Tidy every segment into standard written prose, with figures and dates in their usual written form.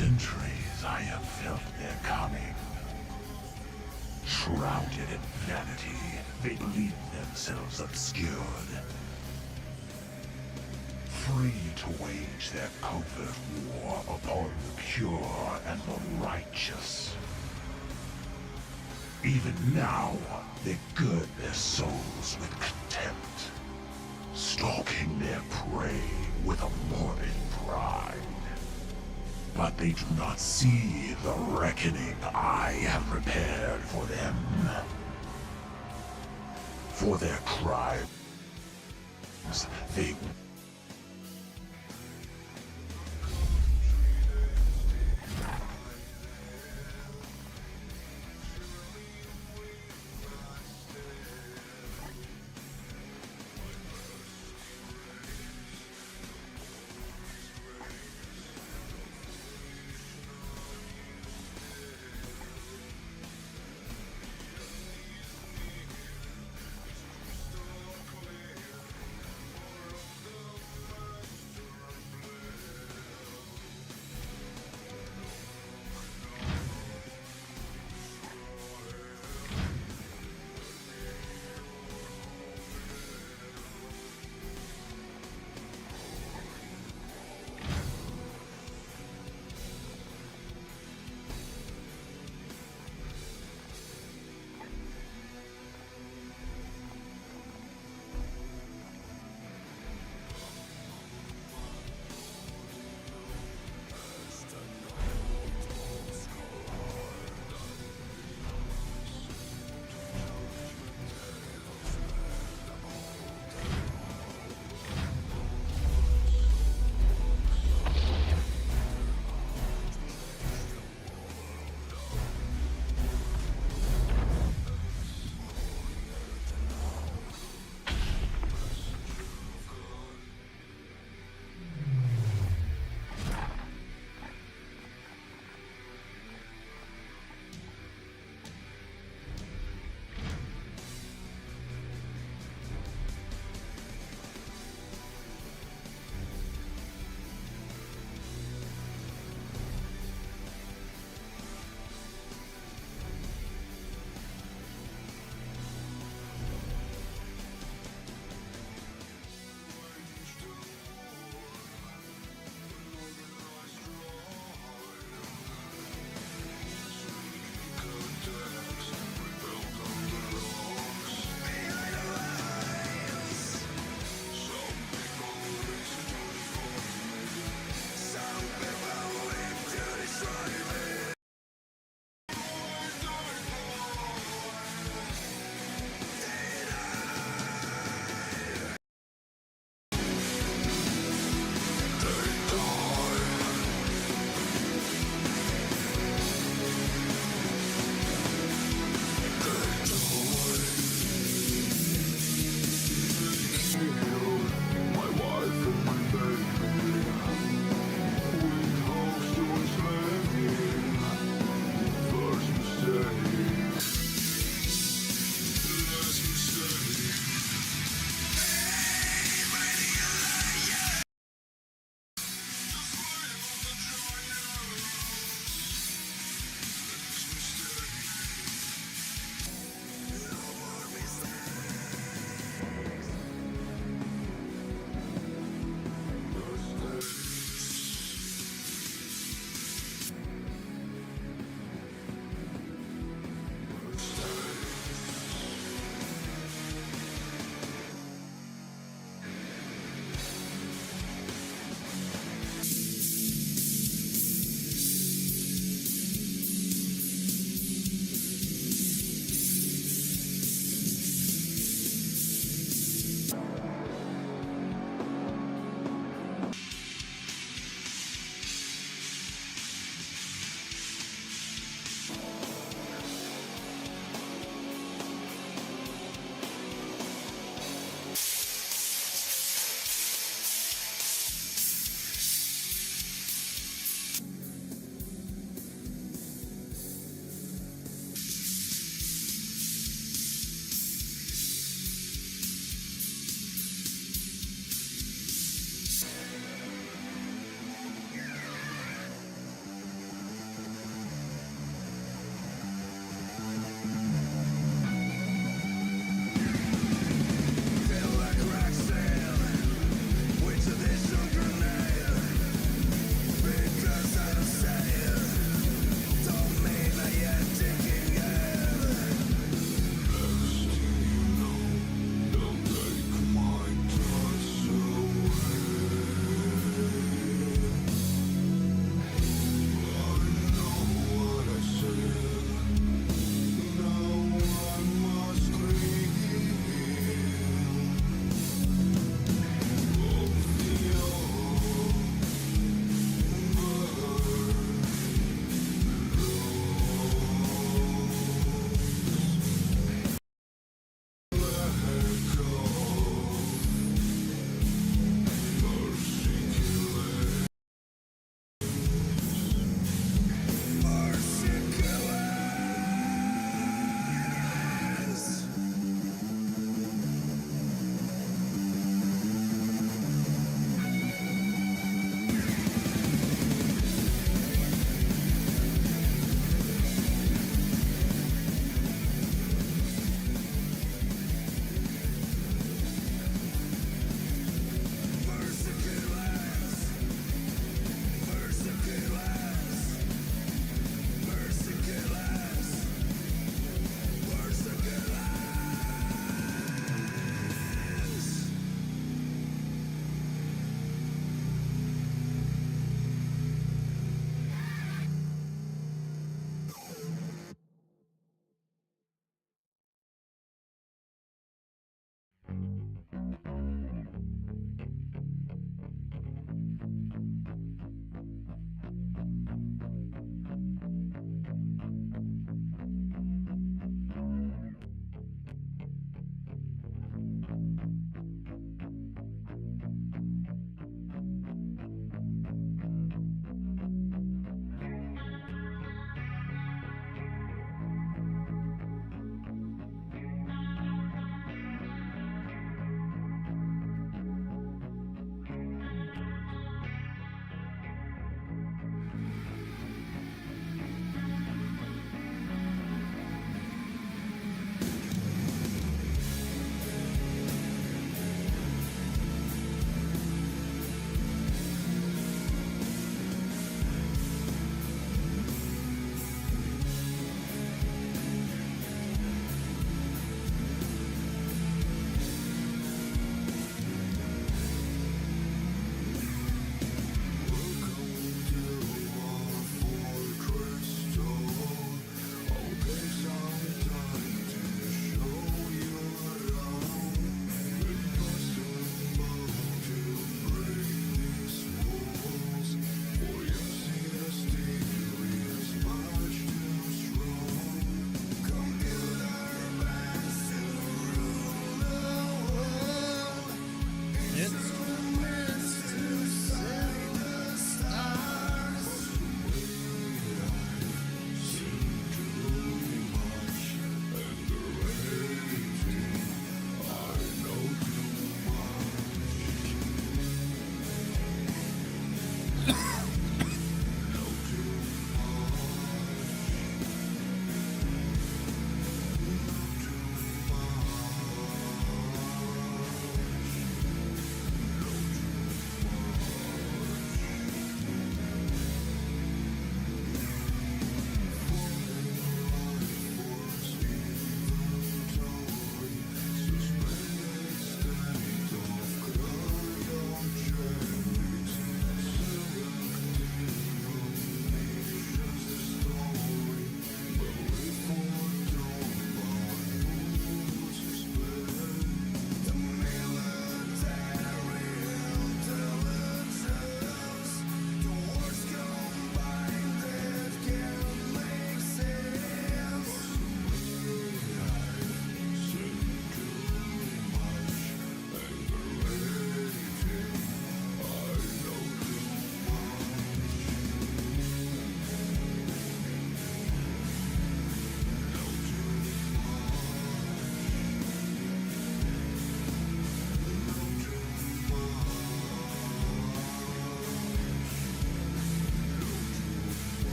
centuries I have felt their coming. Shrouded in vanity, they believe themselves obscured. Free to wage their covert war upon the pure and the righteous. Even now, they gird their souls with contempt, stalking their prey with a morbid pride. But they do not see the reckoning I have prepared for them. For their crimes, they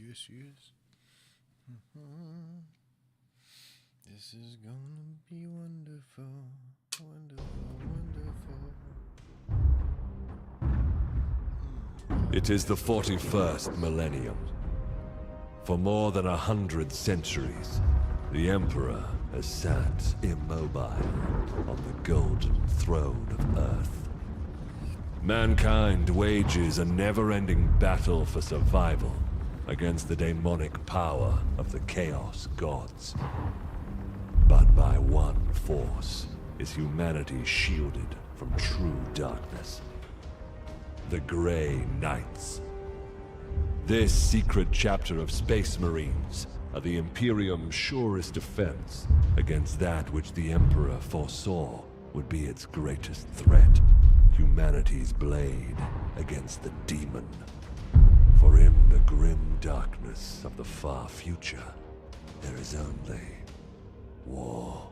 Yes, yes. This is gonna be wonderful, wonderful, wonderful. It is the 41st millennium. For more than 100 centuries, the Emperor has sat immobile on the golden throne of Earth. Mankind wages a never-ending battle for survival against the demonic power of the Chaos Gods. But by one force is humanity shielded from true darkness. The Grey Knights. This secret chapter of Space Marines are the Imperium's surest defense against that which the Emperor foresaw would be its greatest threat. Humanity's blade against the demon. For in the grim darkness of the far future, there is only war.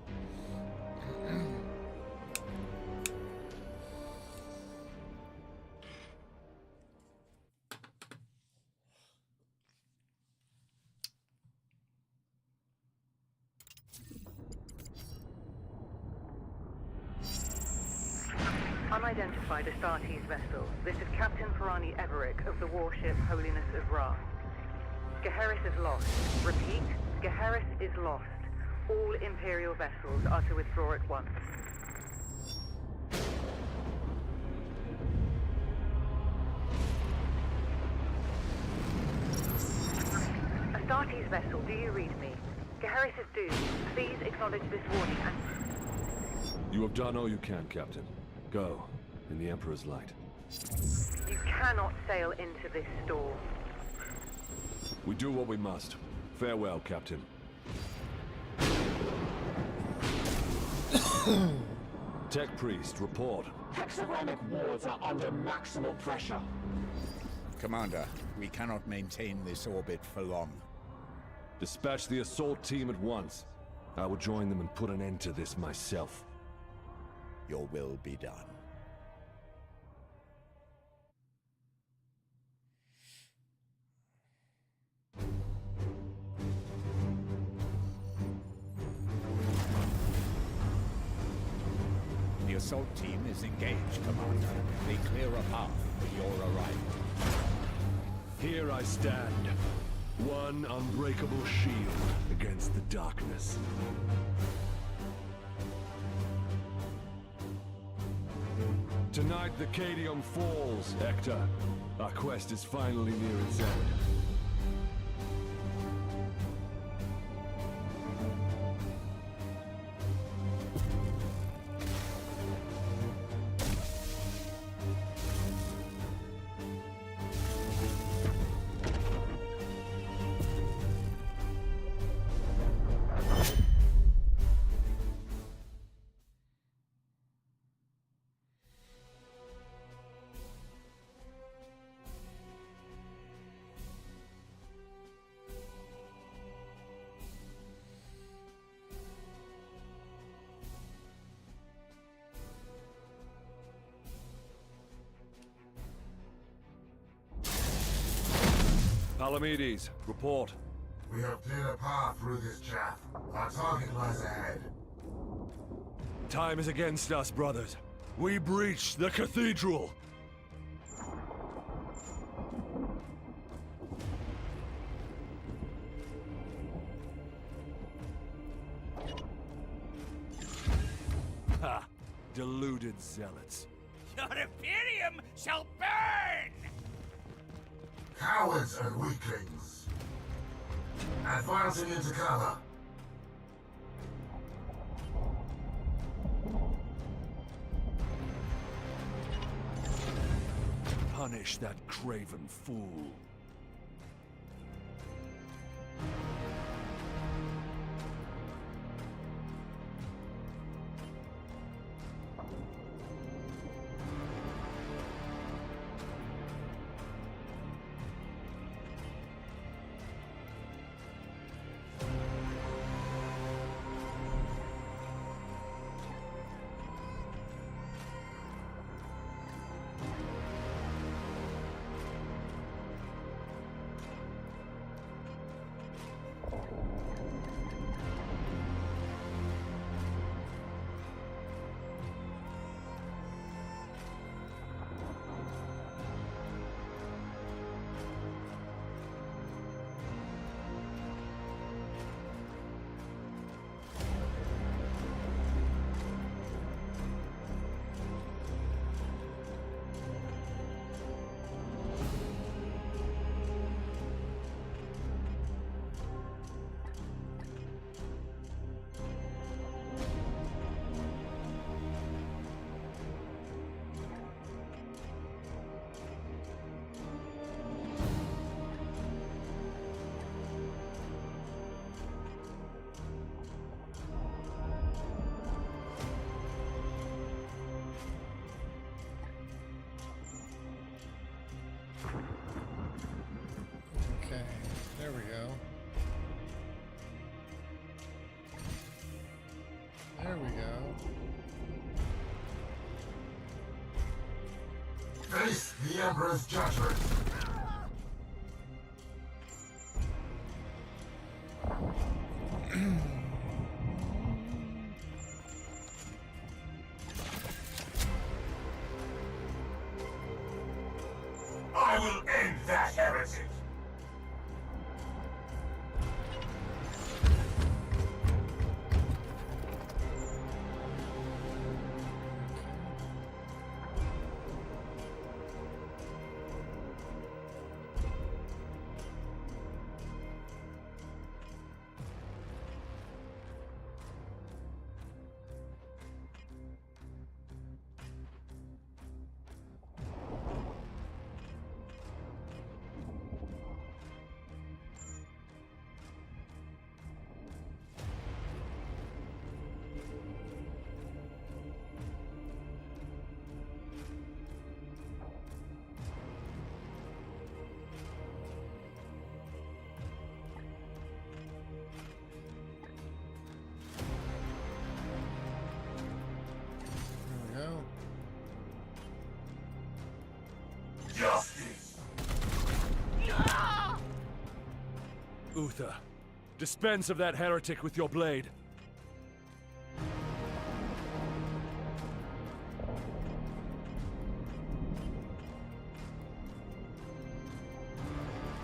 Unidentified Astartes vessel. This is Captain Ferrani Everick of the warship Holiness of Ra. Geheris is lost. Repeat, Geheris is lost. All Imperial vessels are to withdraw at once. Astartes vessel, do you read me? Geheris is doomed. Please acknowledge this warning and... You have done all you can, Captain. Go, in the Emperor's light. You cannot sail into this storm. We do what we must. Farewell, Captain. Tech Priest, report. Hexagramic wards are under maximal pressure. Commander, we cannot maintain this orbit for long. Dispatch the assault team at once. I will join them and put an end to this myself. Your will be done. The assault team is engaged, Commander. They clear a path for your arrival. Here I stand. One unbreakable shield against the darkness. Tonight the Cadium falls, Hector. Our quest is finally near its end. Palamedes, report. We have cleared a path through this chaff. Our target lies ahead. Time is against us, brothers. We breach the cathedral! Ha! Deluded zealots. Your Imperium shall burn! Cowards and weaklings. Advancing into cover. Punish that craven fool. There we go. There we go. Face the Emperor's judgment. I will end that heretic. There we go. Justice. Uther, dispense of that heretic with your blade.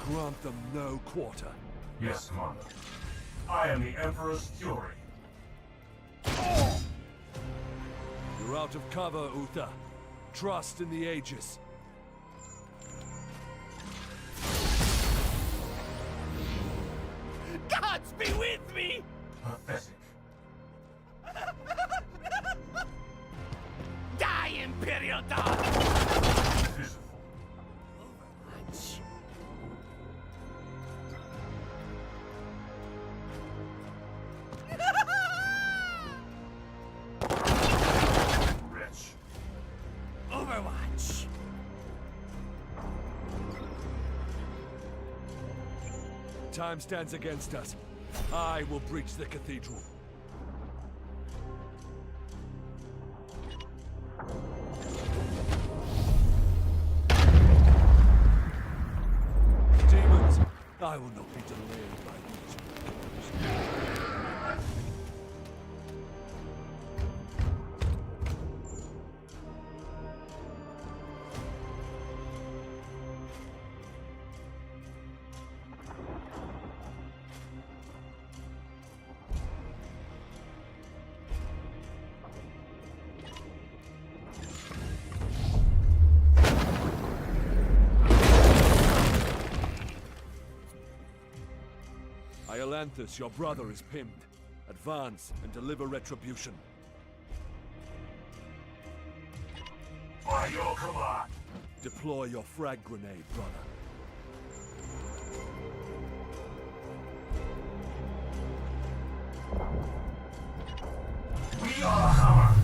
Grant them no quarter. Yes, Commander. I am the Emperor's Fury. You're out of cover, Uther. Trust in the Aegis. Gods be with me! Pathetic. Die, Imperial Dog! Pitiful. Overwatch. Wretch. Overwatch. Time stands against us. I will breach the cathedral. Demons, I will not be delayed by these. Iolanthus, your brother, is pinned. Advance and deliver retribution. By your command. Deploy your frag grenade, brother. We are hammer.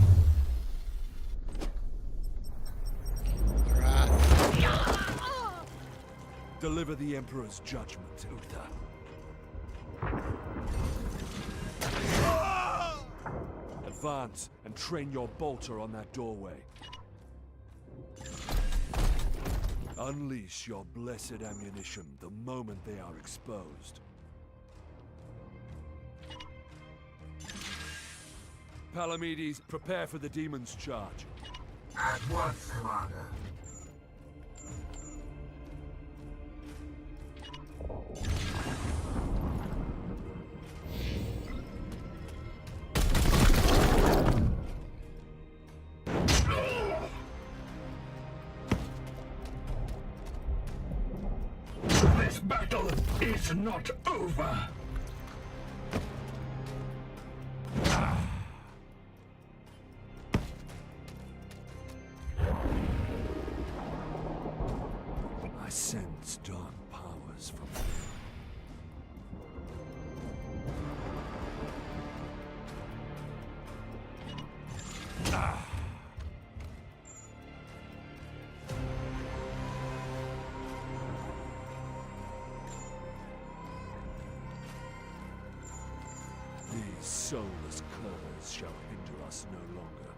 Deliver the Emperor's judgment, Uther. Advance and train your bolter on that doorway. Unleash your blessed ammunition the moment they are exposed. Palamedes, prepare for the demon's charge. At once, Commander. This battle is not over. I sense dark powers from soulless curs shall hinder us no longer.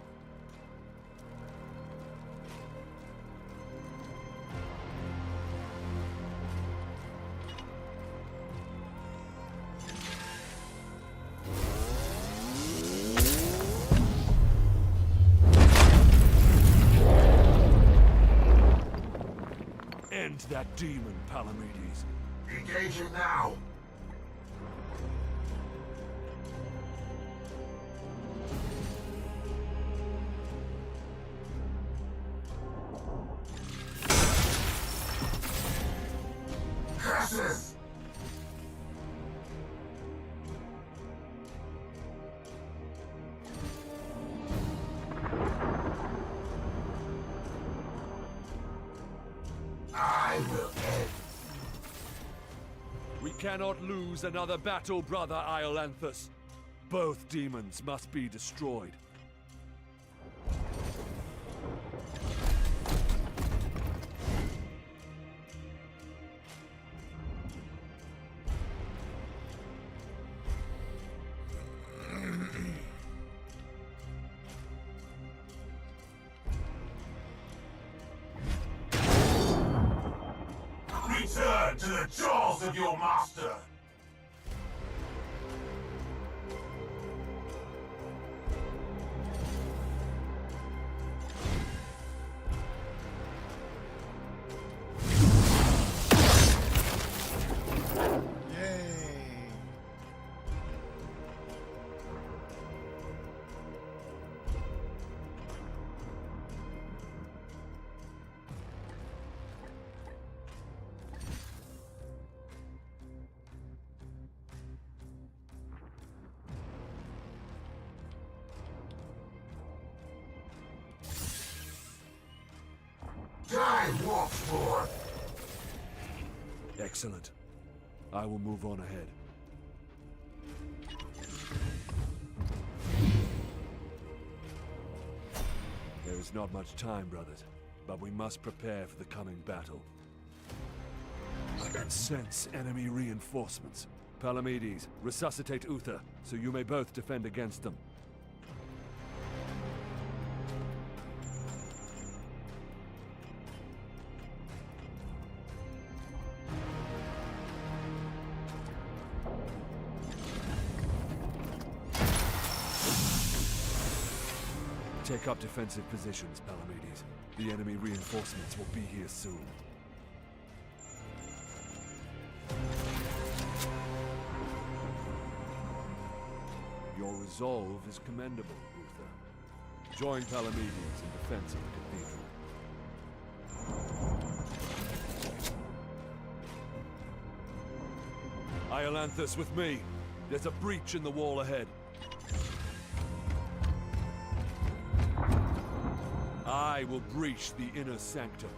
End that demon, Palamedes. Engaging now. Curses! I will end. We cannot lose another battle, brother Iolanthus. Both demons must be destroyed. Return to the jaws of your master! Yay! Die, Wolfsborn! Excellent. I will move on ahead. There is not much time, brothers, but we must prepare for the coming battle. I can sense enemy reinforcements. Palamedes, resuscitate Uther, so you may both defend against them. Take up defensive positions, Palamedes. The enemy reinforcements will be here soon. Your resolve is commendable, Uther. Join Palamedes in defense of the cathedral. Iolanthus with me. There's a breach in the wall ahead. I will breach the inner sanctum.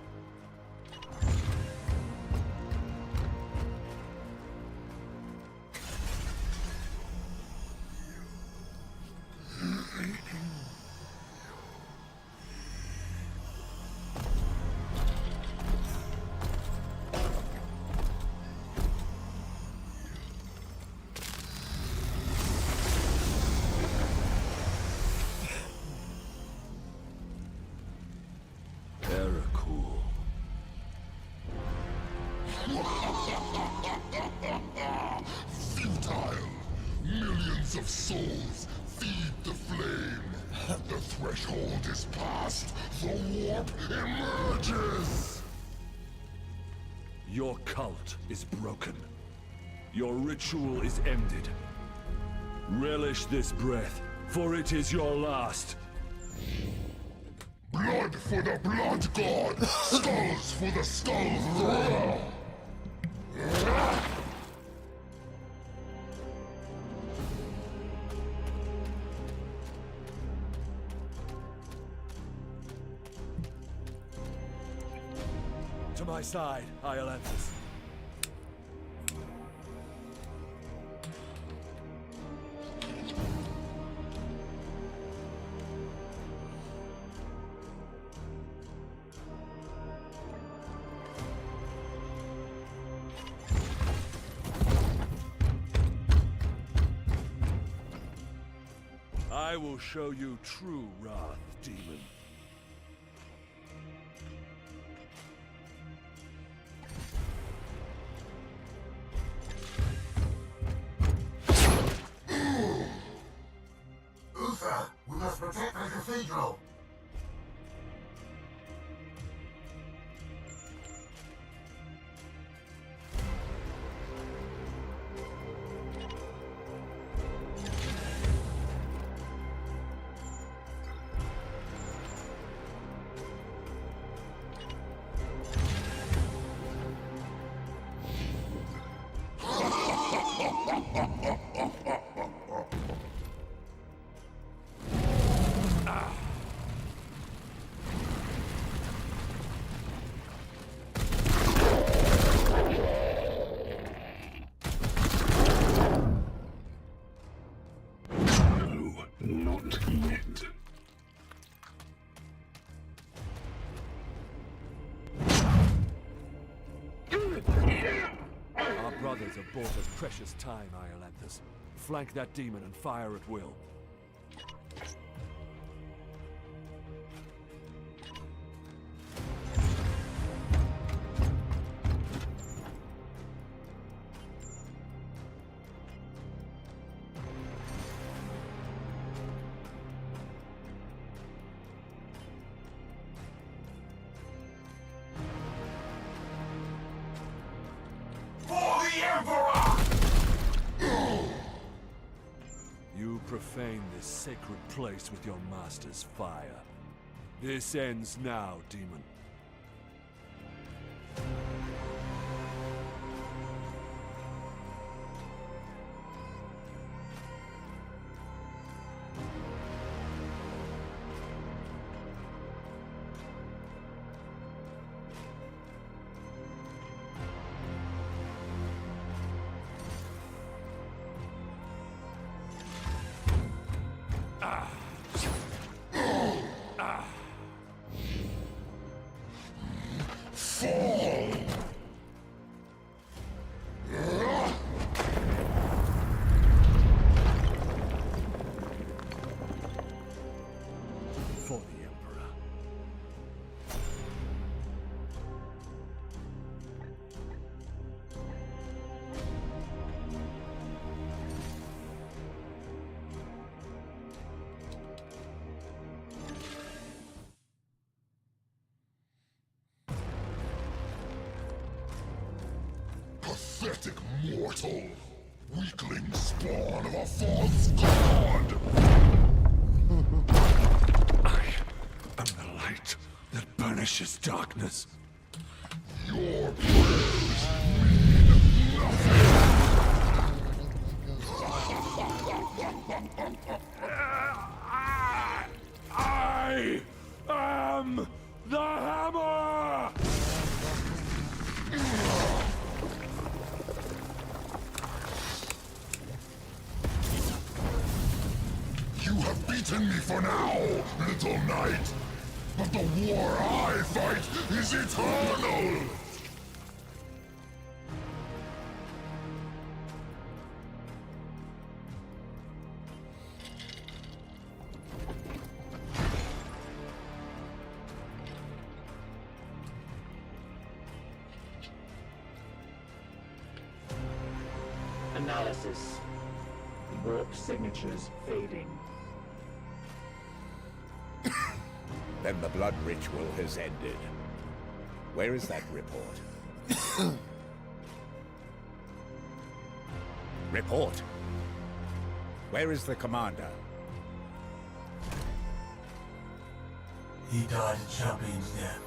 Futile! Millions of souls feed the flame! The threshold is passed! The warp emerges! Your cult is broken. Your ritual is ended. Relish this breath, for it is your last. Blood for the blood god! Skulls for the skull thrower! To my side, Iolanthus. I will show you true wrath, demon. Uther, we must protect the cathedral. Not yet. Our brothers have bought us precious time, Iolanthus. Flank that demon and fire at will. For the Emperor! You profane this sacred place with your master's fire. This ends now, demon. For the Emperor. Pathetic mortal! Weakling spawn of a false god! I am the light that banishes darkness. Your prayers mean nothing! I am the hammer! You have beaten me for now, little knight. But the war I fight is eternal! Analysis. Warp signatures fading. Then the blood ritual has ended. Where is that report? Report! Where is the commander? He died a champion's death.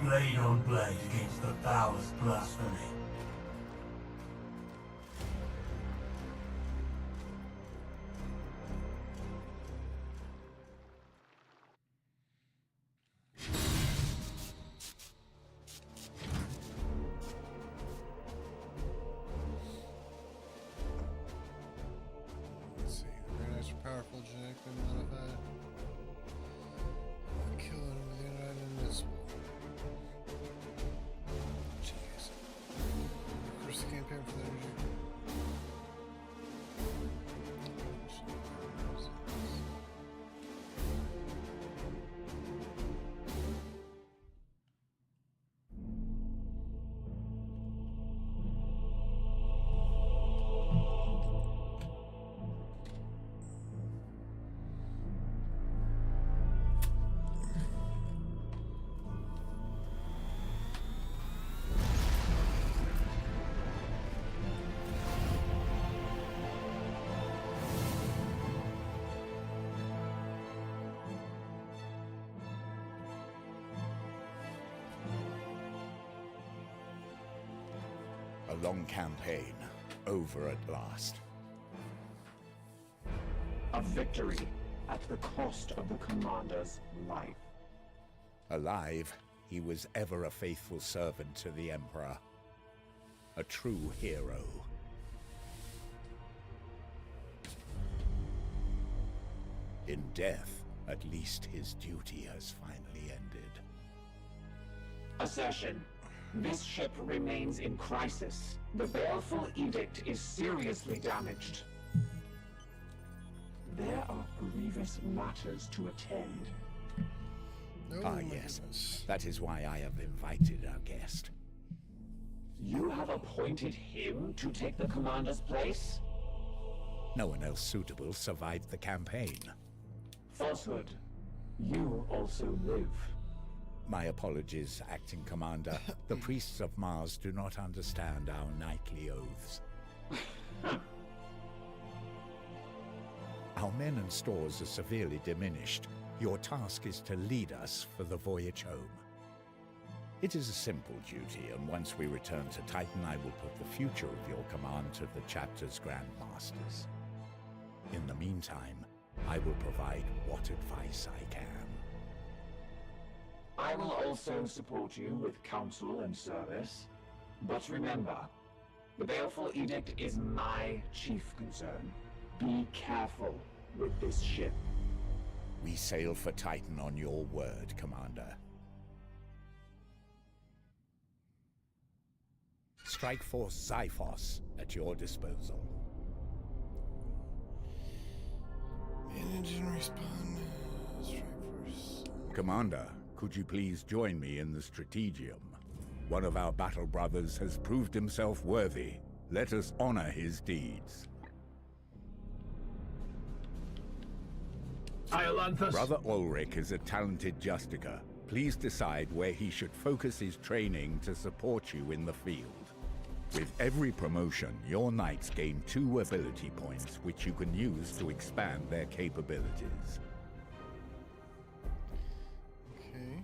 Blade on blade against the foulest blasphemy. Let's see. Very nice, powerful, genetically modified. Kill it with the invincible. Jeez. A long campaign, over at last. A victory at the cost of the commander's life. Alive, he was ever a faithful servant to the Emperor. A true hero. In death, at least his duty has finally ended. Assertion. This ship remains in crisis. The baleful edict is seriously damaged. There are grievous matters to attend. Ah, yes. That is why I have invited our guest. You have appointed him to take the commander's place? No one else suitable survived the campaign. Falsehood. You also live. My apologies, Acting Commander. The priests of Mars do not understand our knightly oaths. Our men and stores are severely diminished. Your task is to lead us for the voyage home. It is a simple duty, and once we return to Titan, I will put the future of your command to the chapter's Grand Masters. In the meantime, I will provide what advice I can. I will also support you with counsel and service. But remember, the baleful edict is my chief concern. Be careful with this ship. We sail for Titan on your word, Commander. Strike Force Xiphos at your disposal. Manage and respond. Strike force. Commander, could you please join me in the Strategium? One of our battle brothers has proved himself worthy. Let us honor his deeds. Brother Ulrich is a talented Justicar. Please decide where he should focus his training to support you in the field. With every promotion, your knights gain 2 ability points, which you can use to expand their capabilities. Okay.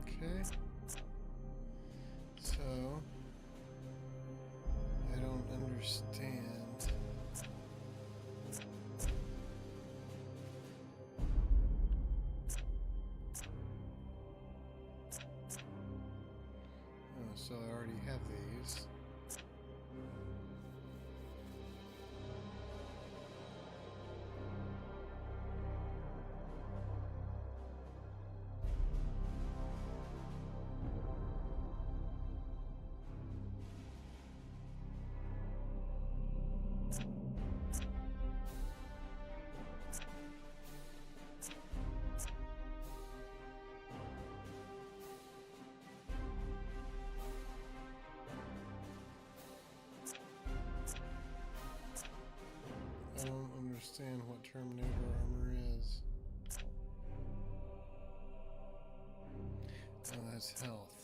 Okay. So, I don't understand. Oh, so I already have these. I don't understand what Terminator armor is. Oh, that's health.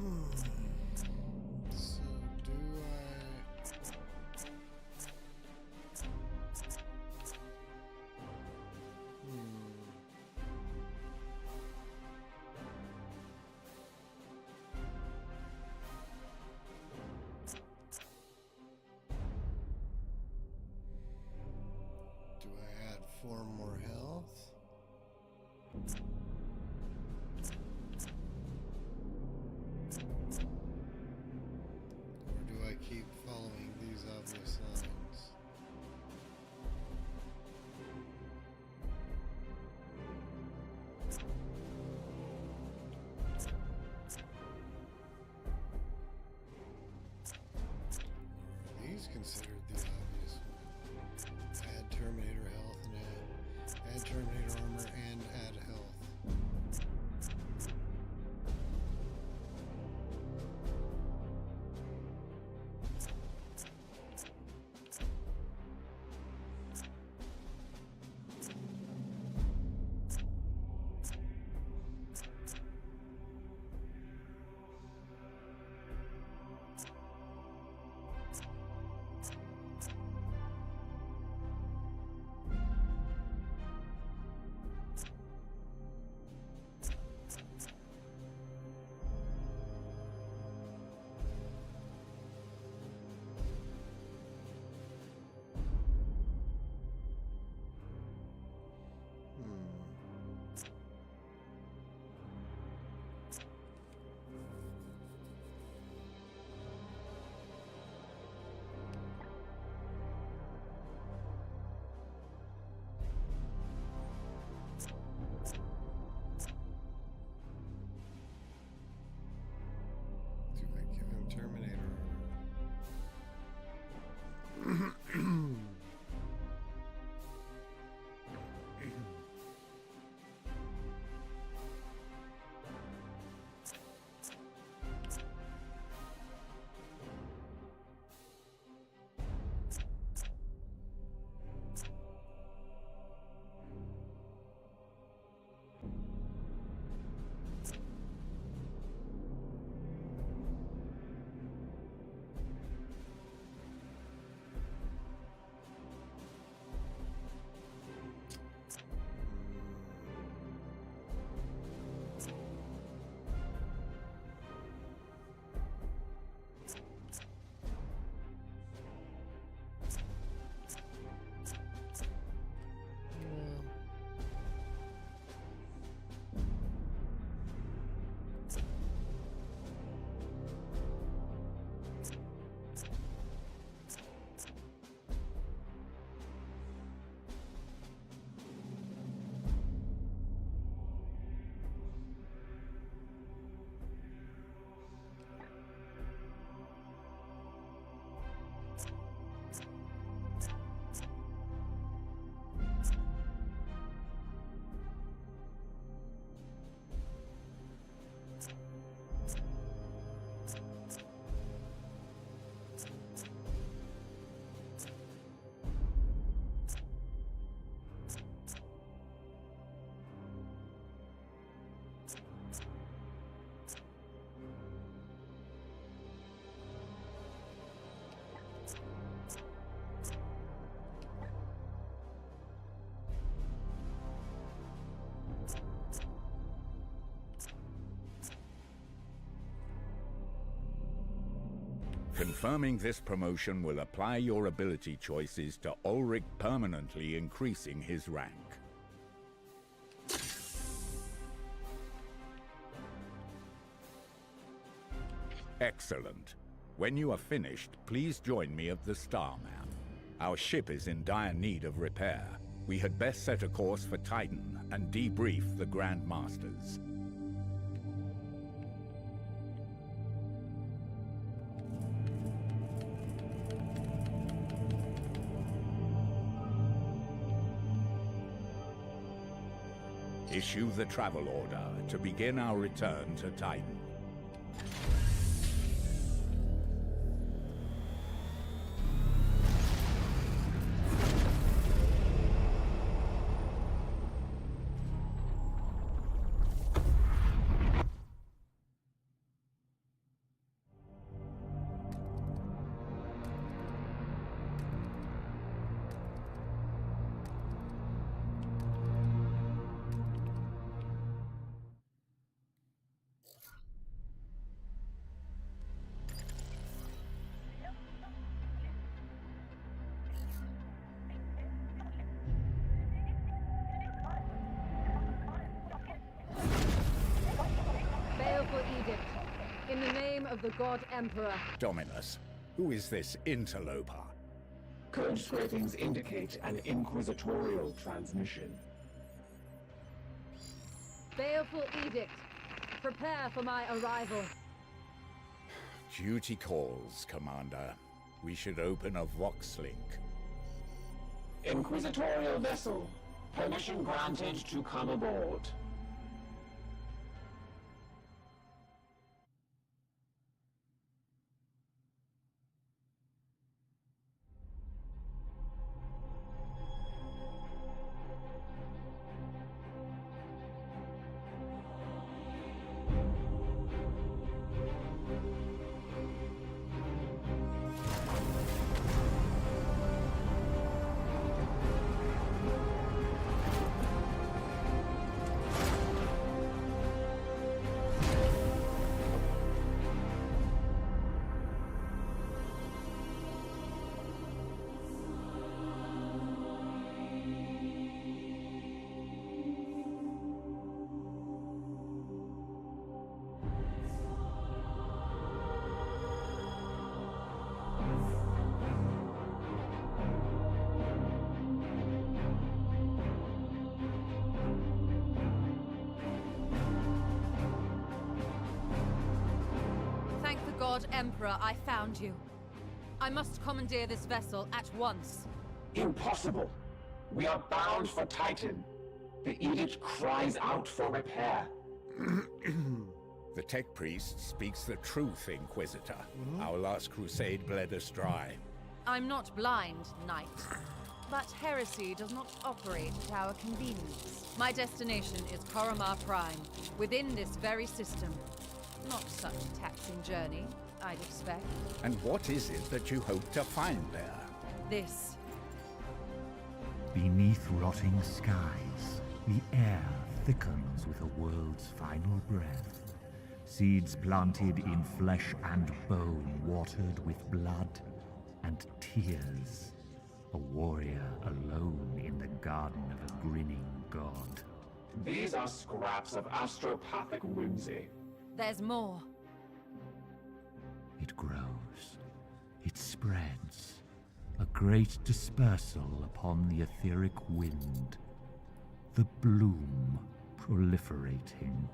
So do I add 4 more health? Or do I keep following these obvious lines? Are these considered the obvious one? Add Terminator health and add Terminator armor and add health. Do I give him Terminator armor? Confirming this promotion will apply your ability choices to Ulrich, permanently increasing his rank. Excellent. When you are finished, please join me at the Starman. Our ship is in dire need of repair. We had best set a course for Titan and debrief the Grand Masters. Issue the travel order to begin our return to Titan. edict. In the name of the God Emperor. Dominus, who is this interloper? Code scrapings indicate an inquisitorial transmission. Baleful edict. Prepare for my arrival. Duty calls, Commander. We should open a Vox link. Inquisitorial vessel. Permission granted to come aboard. Thank the God Emperor I found you. I must commandeer this vessel at once. Impossible! We are bound for Titan. The edict cries out for repair. The tech priest speaks the truth, Inquisitor. Our last crusade bled us dry. I'm not blind, Knight. But heresy does not operate at our convenience. My destination is WARHAMMER Prime, within this very system. Not such a taxing journey, I'd expect. And what is it that you hope to find there? This. Beneath rotting skies, the air thickens with a world's final breath. Seeds planted in flesh and bone, watered with blood and tears. A warrior alone in the garden of a grinning god. These are scraps of astropathic whimsy. There's more. It grows. It spreads. A great dispersal upon the etheric wind. The bloom proliferating.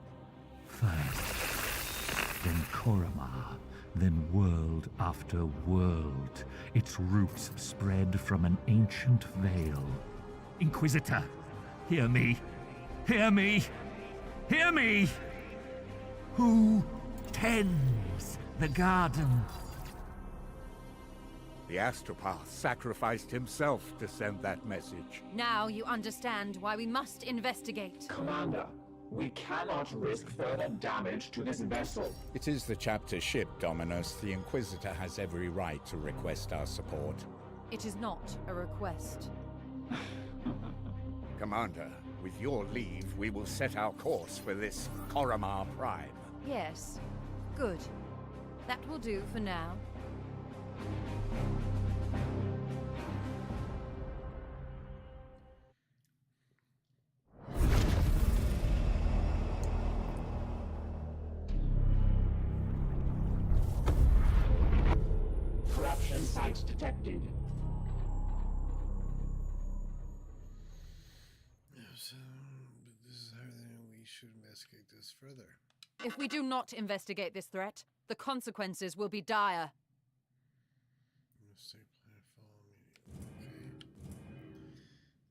First, then WARHAMMER, then world after world. Its roots spread from an ancient veil. Inquisitor, hear me! Hear me! Hear me! Who tends the garden? The astropath sacrificed himself to send that message. Now you understand why we must investigate. Commander, we cannot risk further damage to this vessel. It is the chapter ship, Dominus. The Inquisitor has every right to request our support. It is not a request. Commander, with your leave, we will set our course for this WARHAMMER Prime. Yes. Good. That will do for now. Corruption site detected. So, this is how we should investigate this further. If we do not investigate this threat, the consequences will be dire. State planetfall immediately. Okay.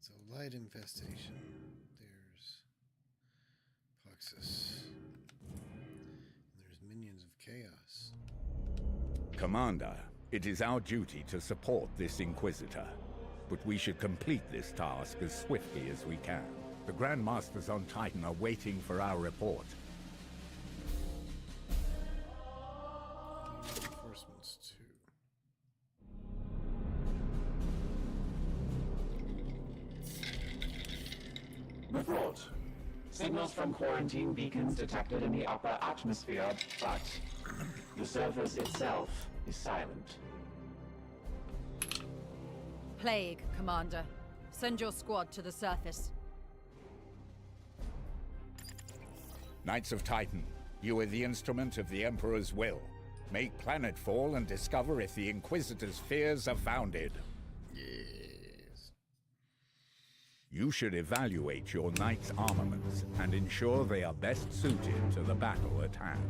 So light infestation. There's Plexus. And there's minions of chaos. Commander, it is our duty to support this Inquisitor. But we should complete this task as swiftly as we can. The Grand Masters on Titan are waiting for our report. Reinforcements too. Report. Signals from quarantine beacons detected in the upper atmosphere, but the surface itself is silent. Plague, Commander. Send your squad to the surface. Knights of Titan, You are the instrument of the Emperor's will. Make planetfall and discover if the Inquisitor's fears are founded. Yes. You should evaluate your knight's armaments and ensure they are best suited to the battle at hand.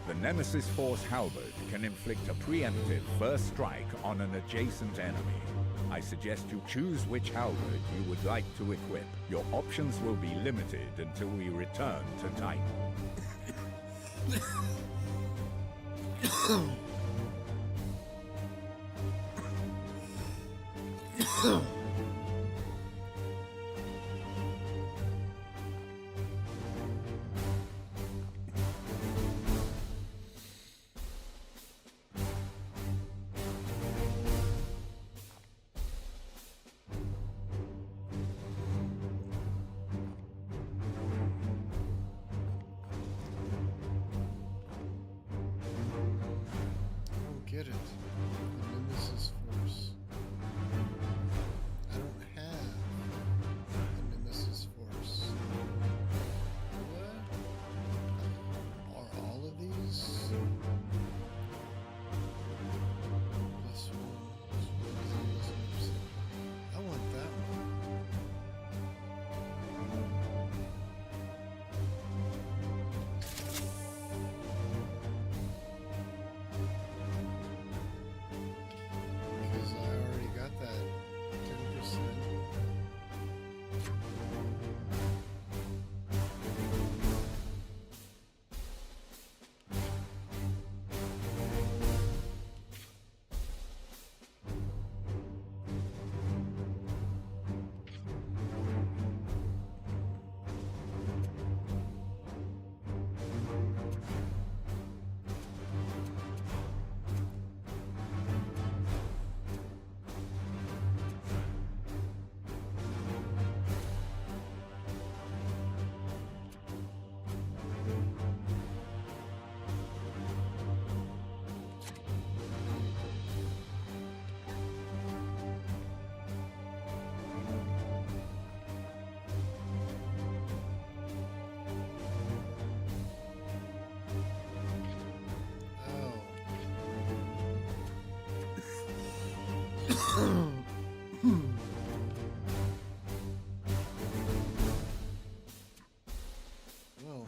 The Nemesis Force Halberd can inflict a preemptive first strike on an adjacent enemy. I suggest you choose which halberd you would like to equip. Your options will be limited until we return to Titan. I don't get it. The Nemesis Force. I don't have the Nemesis Force. What? Are all of these? Plus one. I want that one. Because I already got that 10%. Oh. Whoa.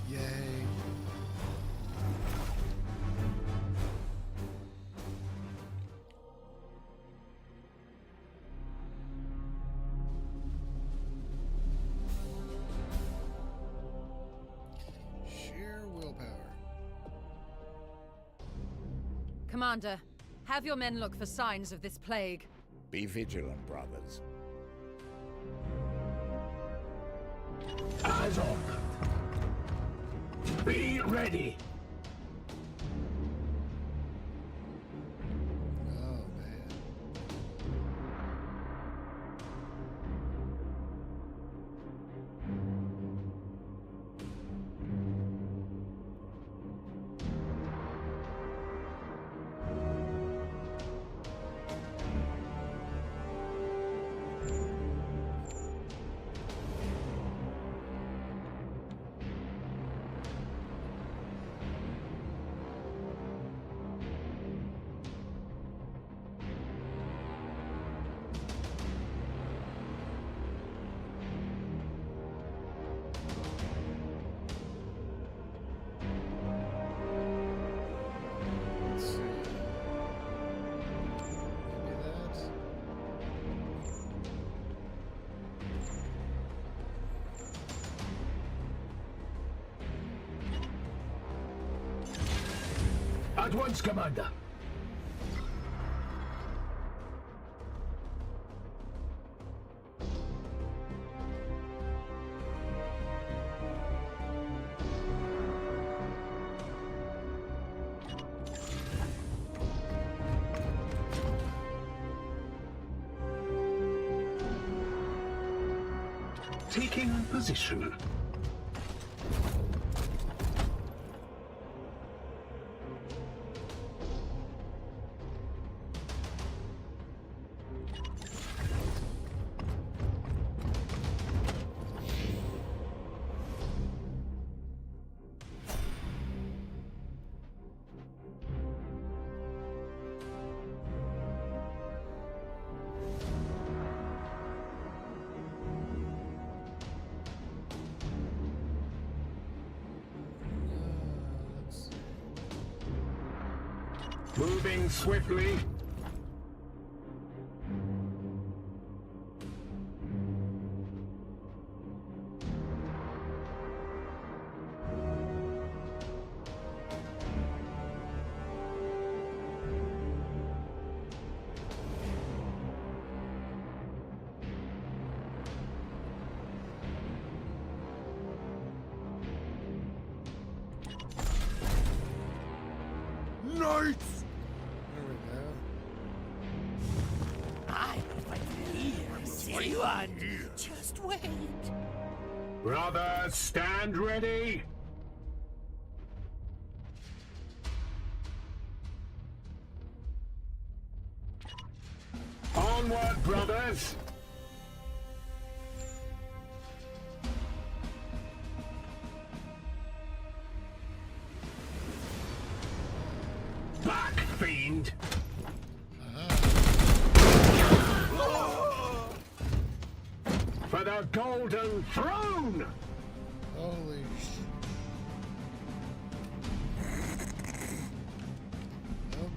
Yay. Sheer willpower. Commander, have your men look for signs of this plague. Be vigilant, brothers. Eyes on. Be ready. Oh, man. Let's see. Maybe that. At once, Commander. Taking position. Moving swiftly. Knights! There we go. I see you on. Just wait. Brothers, stand ready. Onward, brothers. Back, fiend. For the Golden Throne! Holy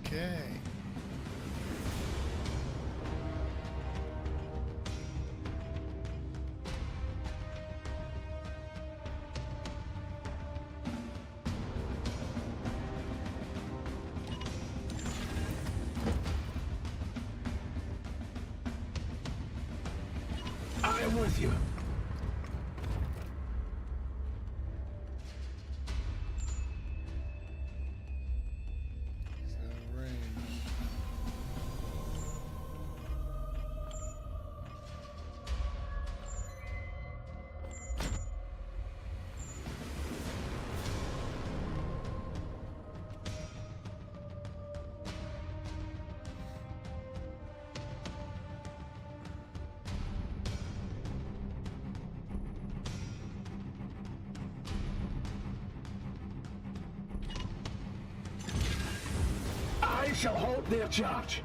Okay. I am with you. So range. I shall hold their charge.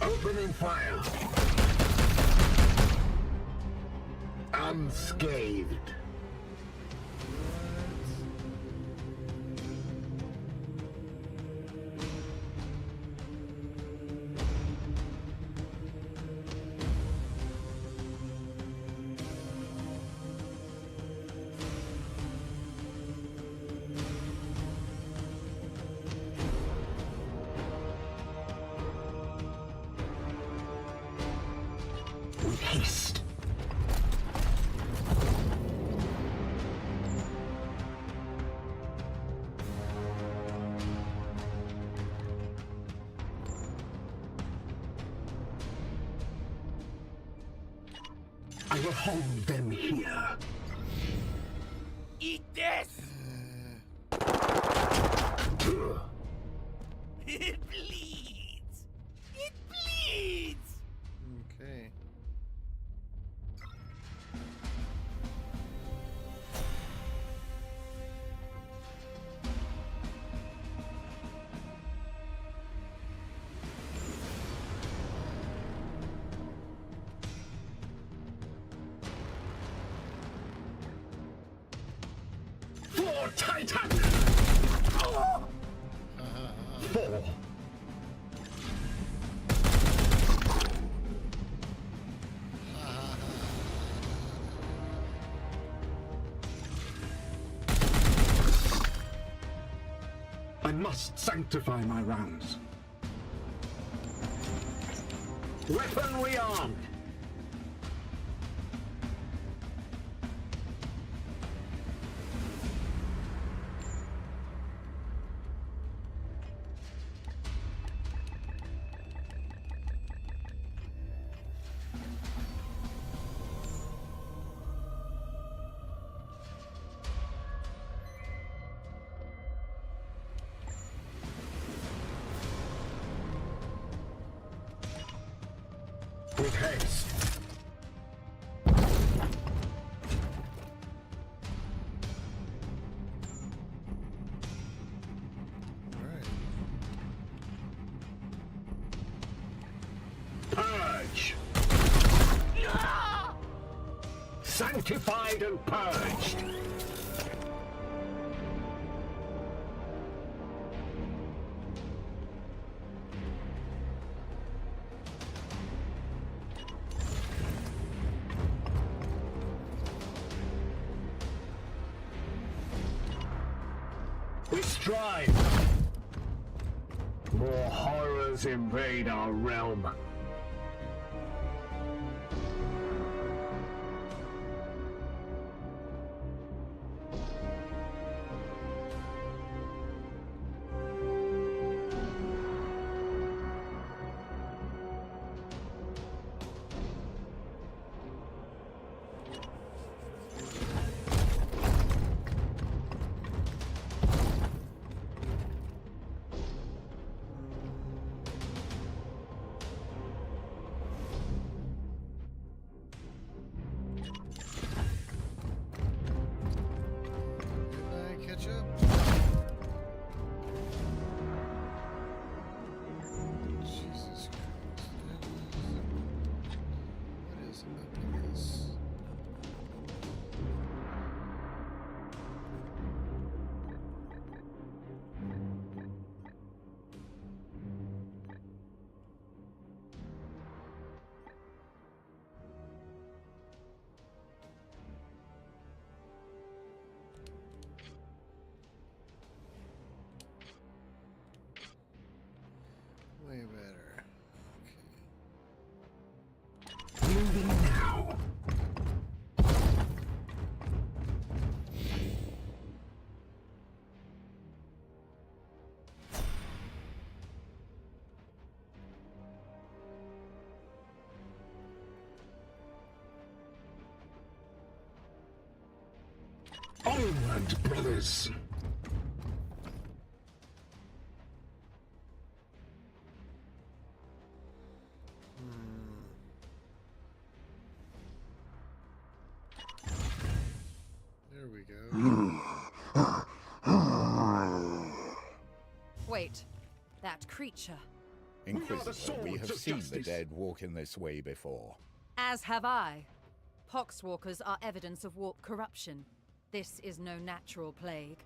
Opening fire. Unscathed. With haste. I will hold them here. Eat this! It bleeds! It bleeds! Okay. For Titan! Four. must sanctify my rounds. Weaponry armed! With haste. Alright. Purge! Sanctified and purged! We strive. More horrors invade our realm. Way better. Moving now. Onward, brothers. There we go. Wait, that creature. Inquisitor, we have seen the dead walk in this way before. As have I. Poxwalkers are evidence of warp corruption. This is no natural plague.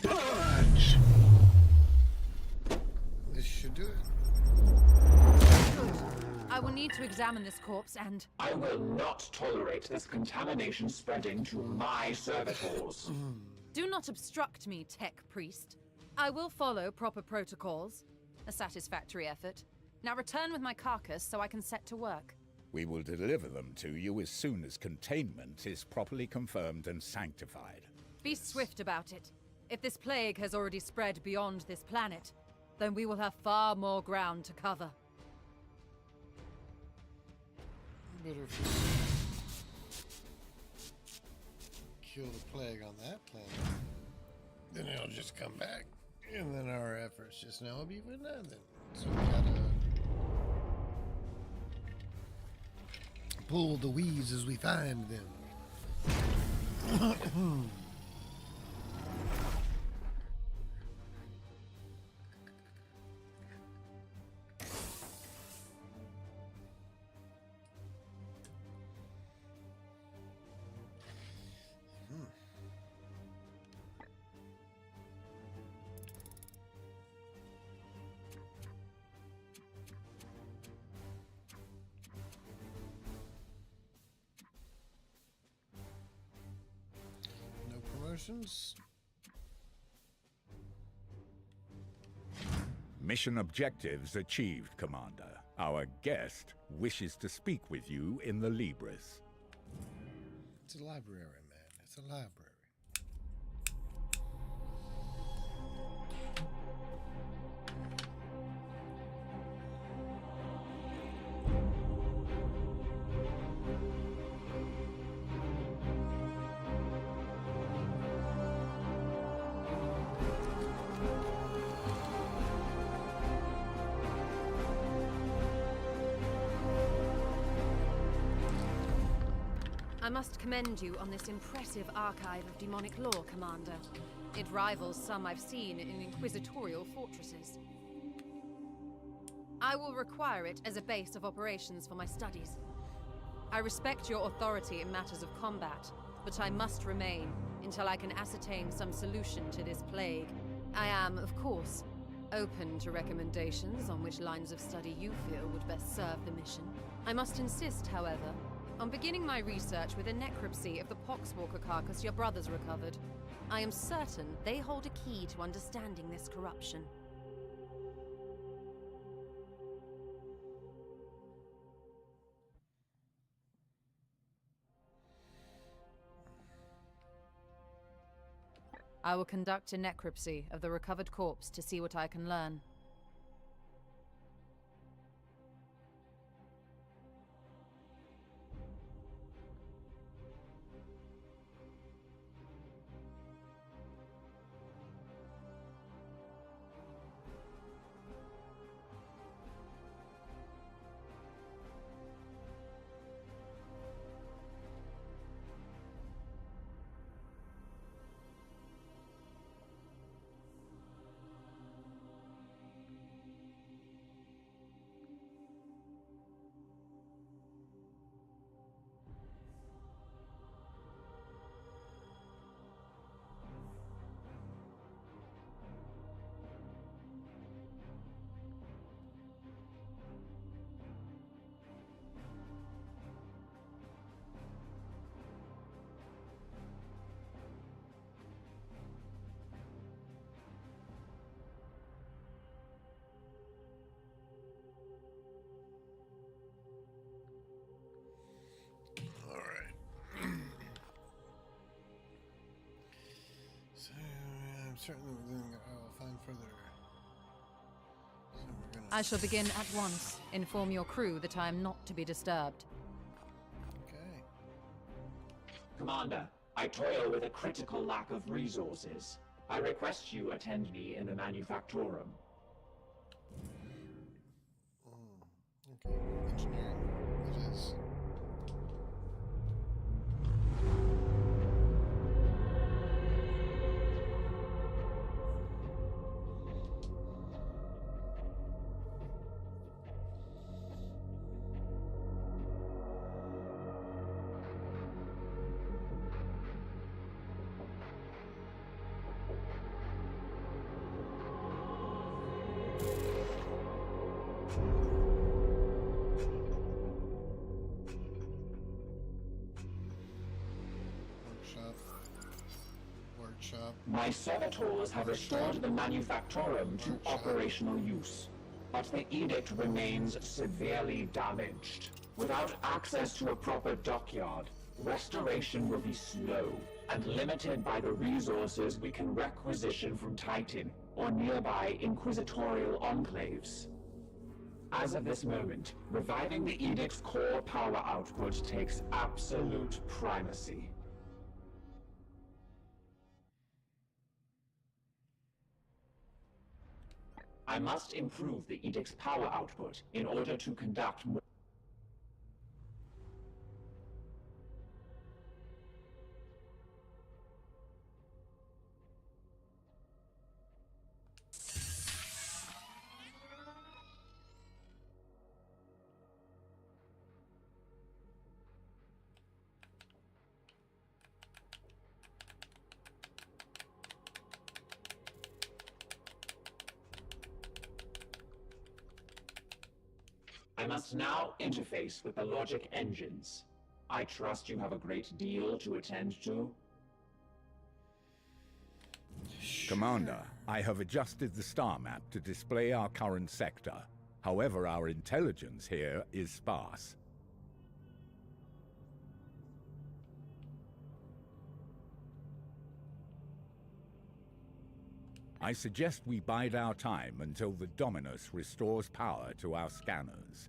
Purge! This should do it. I will need to examine this corpse and... I will not tolerate this contamination spreading to my servitors. Do not obstruct me, tech priest. I will follow proper protocols. A satisfactory effort. Now return with my carcass so I can set to work. We will deliver them to you as soon as containment is properly confirmed and sanctified. Be swift about it. If this plague has already spread beyond this planet, then we will have far more ground to cover. Better kill the plague on that planet. Then it'll just come back. And then our efforts just now will be for nothing. So we gotta pull the weeds as we find them. questions? Mission objectives achieved, Commander. Our guest wishes to speak with you in the Libris. It's a library, man. It's a library. I must commend you on this impressive archive of demonic lore, Commander. It rivals some I've seen in inquisitorial fortresses. I will require it as a base of operations for my studies. I respect your authority in matters of combat, but I must remain until I can ascertain some solution to this plague. I am, of course, open to recommendations on which lines of study you feel would best serve the mission. I must insist, however, on beginning my research with a necropsy of the poxwalker carcass your brothers recovered. I am certain they hold a key to understanding this corruption. I will conduct a necropsy of the recovered corpse to see what I can learn. Certainly I will find further. So I shall begin at once. Inform your crew that I am not to be disturbed. Okay. Commander, I toil with a critical lack of resources. I request you attend me in the Manufactorum. Okay. Engineering. It is. Workshop. My servitors have restored the Manufactorum to operational use, but the edict remains severely damaged. Without access to a proper dockyard, restoration will be slow and limited by the resources we can requisition from Titan or nearby inquisitorial enclaves. As of this moment, reviving the edict's core power output takes absolute primacy. I must improve the edict's power output in order to conduct more. I must now interface with the logic engines. I trust you have a great deal to attend to. Commander, I have adjusted the star map to display our current sector. However, our intelligence here is sparse. I suggest we bide our time until the Dominus restores power to our scanners.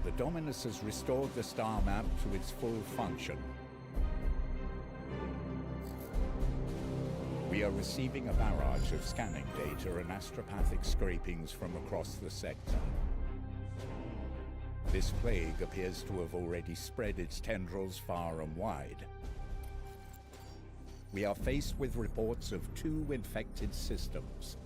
The Dominus has restored the star map to its full function. We are receiving a barrage of scanning data and astropathic scrapings from across the sector. This plague appears to have already spread its tendrils far and wide. We are faced with reports of 2 infected systems.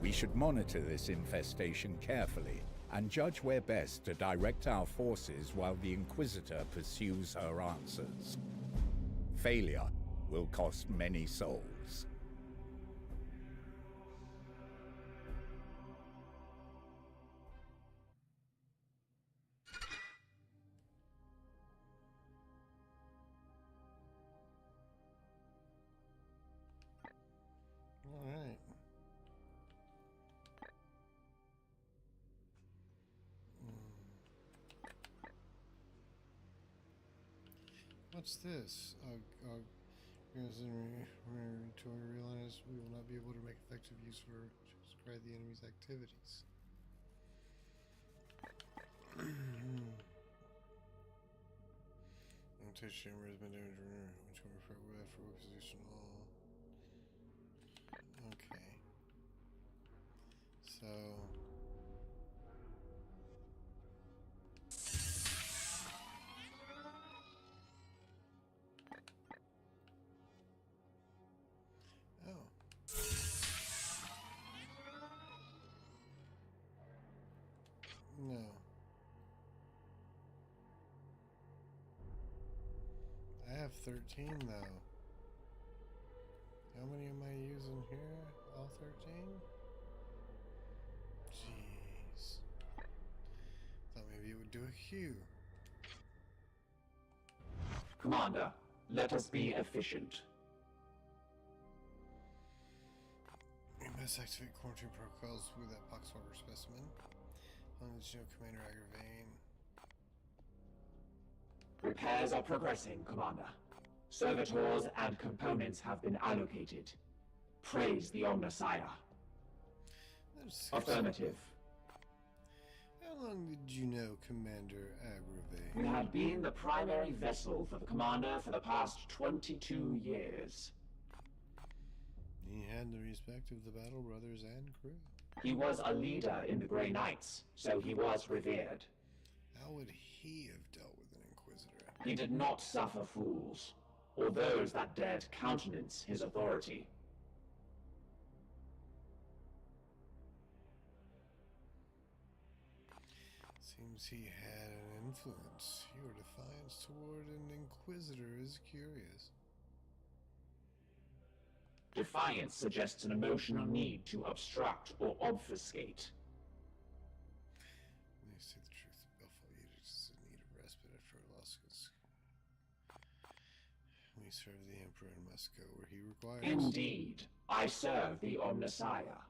We should monitor this infestation carefully and judge where best to direct our forces while the Inquisitor pursues her answers. Failure will cost many souls. All right. What's this? As in inventory, realize we will not be able to make effective use for describe the enemy's activities. Touch chamber has been damaged. Inventory for positional. Okay. So. No. I have 13 though. How many am I using here? All 13? Jeez. Thought maybe it would do a queue. Commander, let us be efficient. We must activate quarantine protocols with that poxwalker specimen. Commander Aggravain. Repairs are progressing, Commander. Servitors and components have been allocated. Praise the Omnissiah. Affirmative. How long did you know Commander Aggravain? We have been the primary vessel for the Commander for the past 22 years. He had the respect of the Battle Brothers and crew. He was a leader in the Grey Knights, so he was revered. How would he have dealt with an Inquisitor? He did not suffer fools, or those that dared countenance his authority. Seems he had an influence. Your defiance toward an Inquisitor is curious. Defiance suggests an emotional need to obstruct or obfuscate. Let me say the truth. The Belfort Edict is in need of respite after our losses. We serve the Emperor and must go where he requires. Indeed, I serve the Omnissiah.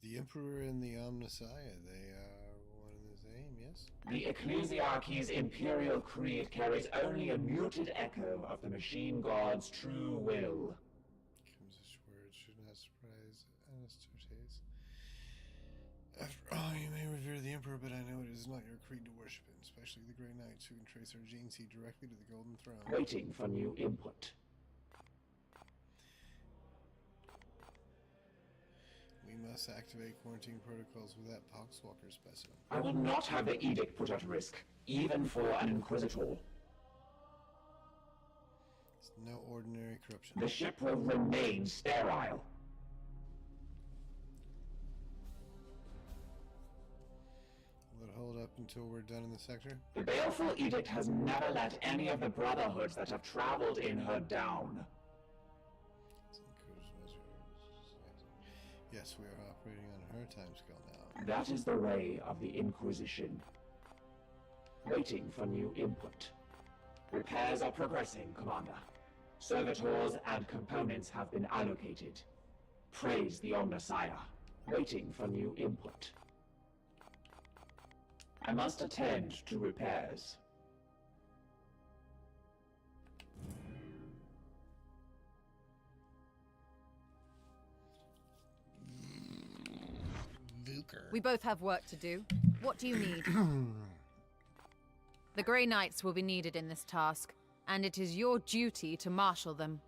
The Emperor and the Omnissiah, they are one and the same, yes? The Ecclesiarchy's imperial creed carries only a muted echo of the machine god's true will. Comes word should not surprise Anastates. After all, you may revere the Emperor, but I know it is not your creed to worship him, especially the Grey Knights who can trace their gene seed directly to the Golden Throne. Waiting for new input. We must activate quarantine protocols with that poxwalker specimen. I will not have the edict put at risk, even for an Inquisitor. It's no ordinary corruption. The ship will remain sterile. What hold up until we're done in the sector? The Baleful Edict has never let any of the Brotherhoods that have traveled in her down. Yes, we are operating on her timescale now. That is the way of the Inquisition. Waiting for new input. Repairs are progressing, Commander. Servitors and components have been allocated. Praise the Omnissiah. Waiting for new input. I must attend to repairs. We both have work to do. What do you need? The Grey Knights will be needed in this task, and it is your duty to marshal them.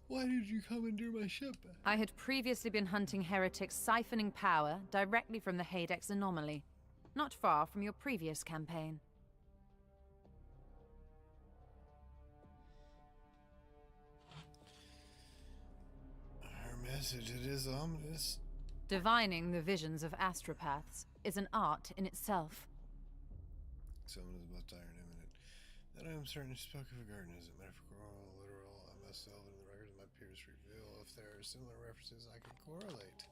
Why did you commandeer my ship? I had previously been hunting heretics siphoning power directly from the Hadex anomaly, not far from your previous campaign. Her message, it is ominous. Divining the visions of astropaths is an art in itself. Someone is most iron imminent. That I am certain she spoke of a garden. Is it metaphorical or literal? I must delve into the records of my peers reveal if there are similar references I can correlate.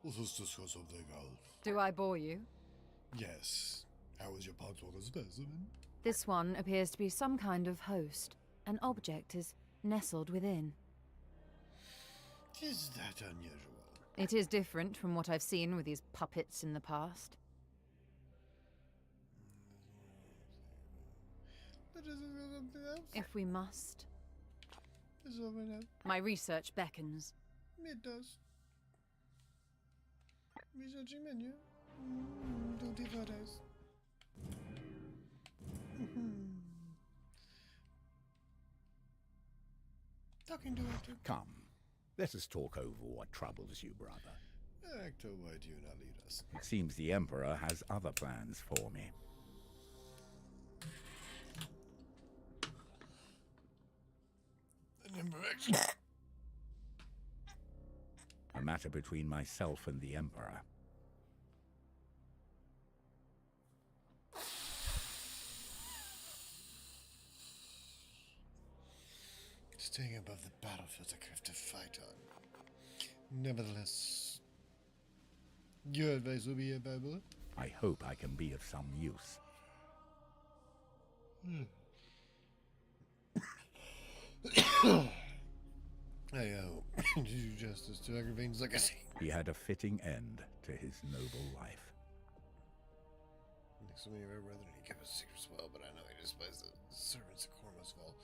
Let's discuss something else. Do I bore you? Yes. How was your podswoggle specimen? This one appears to be some kind of host. An object is nestled within. Is that unusual? It is different from what I've seen with these puppets in the past. If we must. My research beckons. It does. Researching menu. Tutti fruttes. Talking to actor. Come, let us talk over what troubles you, brother. Actor, why do you not lead us? It seems the Emperor has other plans for me. A matter between myself and the Emperor. Staying above the battlefield I have to fight on. Nevertheless, your advice will be available. I hope I can be of some use. I hope to do justice to Agravain's legacy. He had a fitting end to his noble life. So many of our brethren, he kept his secrets well, but I know he despised the servants of Cormosval.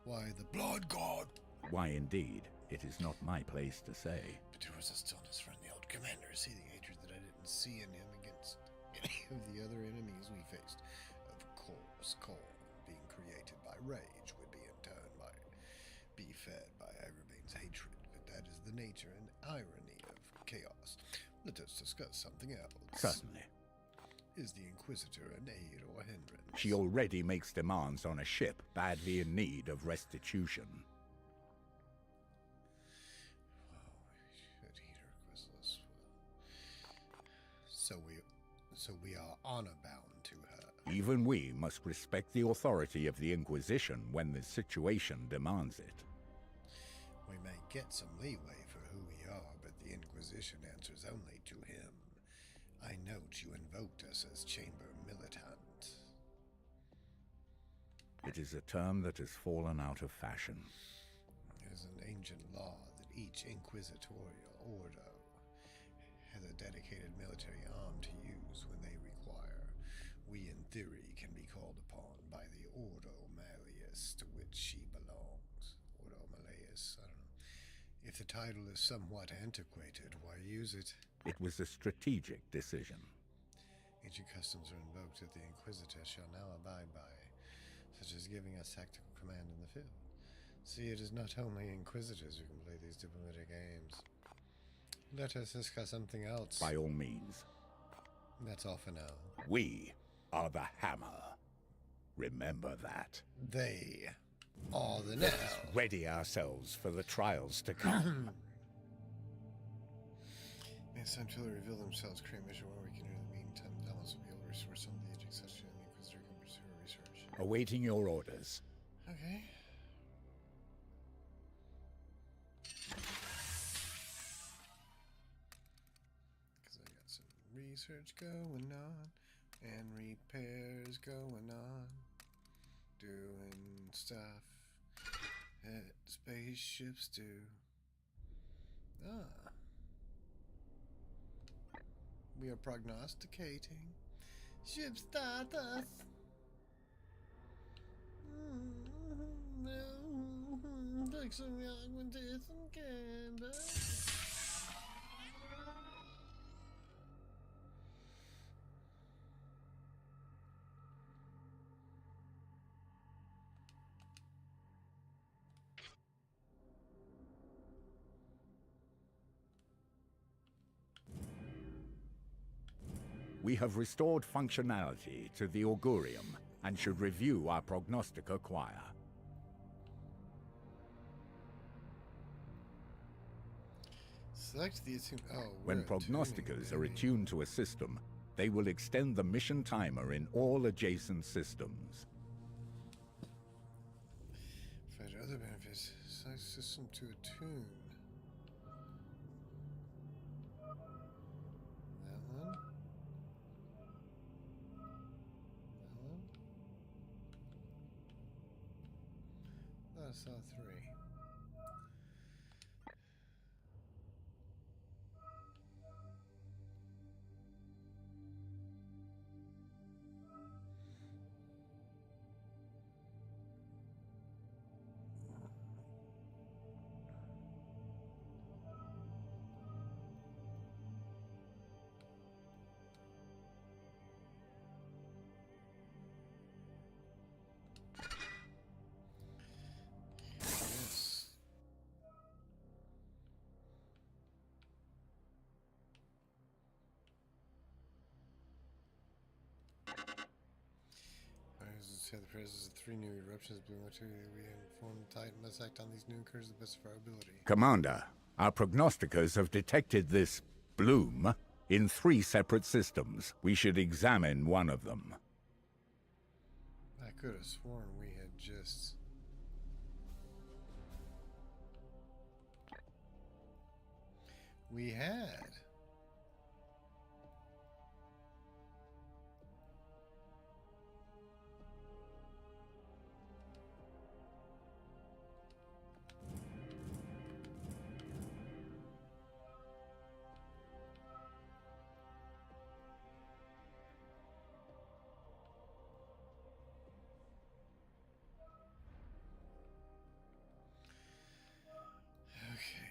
Why, the blood god! Why, indeed, it is not my place to say. But there was a stillness from the old commander, seething hatred that I didn't see in him against any of the other enemies we faced. Of course, Corm, being created by rage, would be in turn be fed by Agravain's hatred, but that is the nature and irony of chaos. Let us discuss something else. Certainly. Is the Inquisitor an aid or a hindrance? She already makes demands on a ship badly in need of restitution. Well, we should heed her requests. So we are honor-bound to her. Even we must respect the authority of the Inquisition when the situation demands it. We may get some leeway for who we are, but the Inquisition answers only to him. I note you invoked us as Chamber Militant. It is a term that has fallen out of fashion. It is an ancient law that each inquisitorial ordo has a dedicated military arm to use when they require. We, in theory, can be called upon by the Ordo Malleus, to which she belongs. Ordo Malleus, I don't know. If the title is somewhat antiquated, why use it? It was a strategic decision. Ancient customs are invoked that the Inquisitor shall now abide by, such as giving us tactical command in the field. See, it is not only Inquisitors who can play these diplomatic games. Let us discuss something else. By all means. That's all for now. We are the Hammer. Remember that. They all the Let now. us ready ourselves for the trials to come. It's time to reveal themselves, create mission where we can in the meantime. Dallas will be able to restore some of the aging such that the Inquisitor can pursue her research. Awaiting your orders. Okay. Because I got some research going on and repairs going on. Doing stuff that spaceships do. Ah. We are prognosticating. Ship status. Take some augmentation camber. We have restored functionality to the Augurium and should review our Prognostica choir. Select the attuned. Oh, When Prognosticas are attuned to a system, they will extend the mission timer in all adjacent systems. Find other benefits. Select system to attune. That one. That one. I saw 3. Yes. The presence of 3 new eruptions blew into we informed Titan must act on these new occurs to the best of our ability. Commander, our Prognosticas have detected this bloom in 3 separate systems. We should examine one of them. I could have sworn we had just... We had. Okay.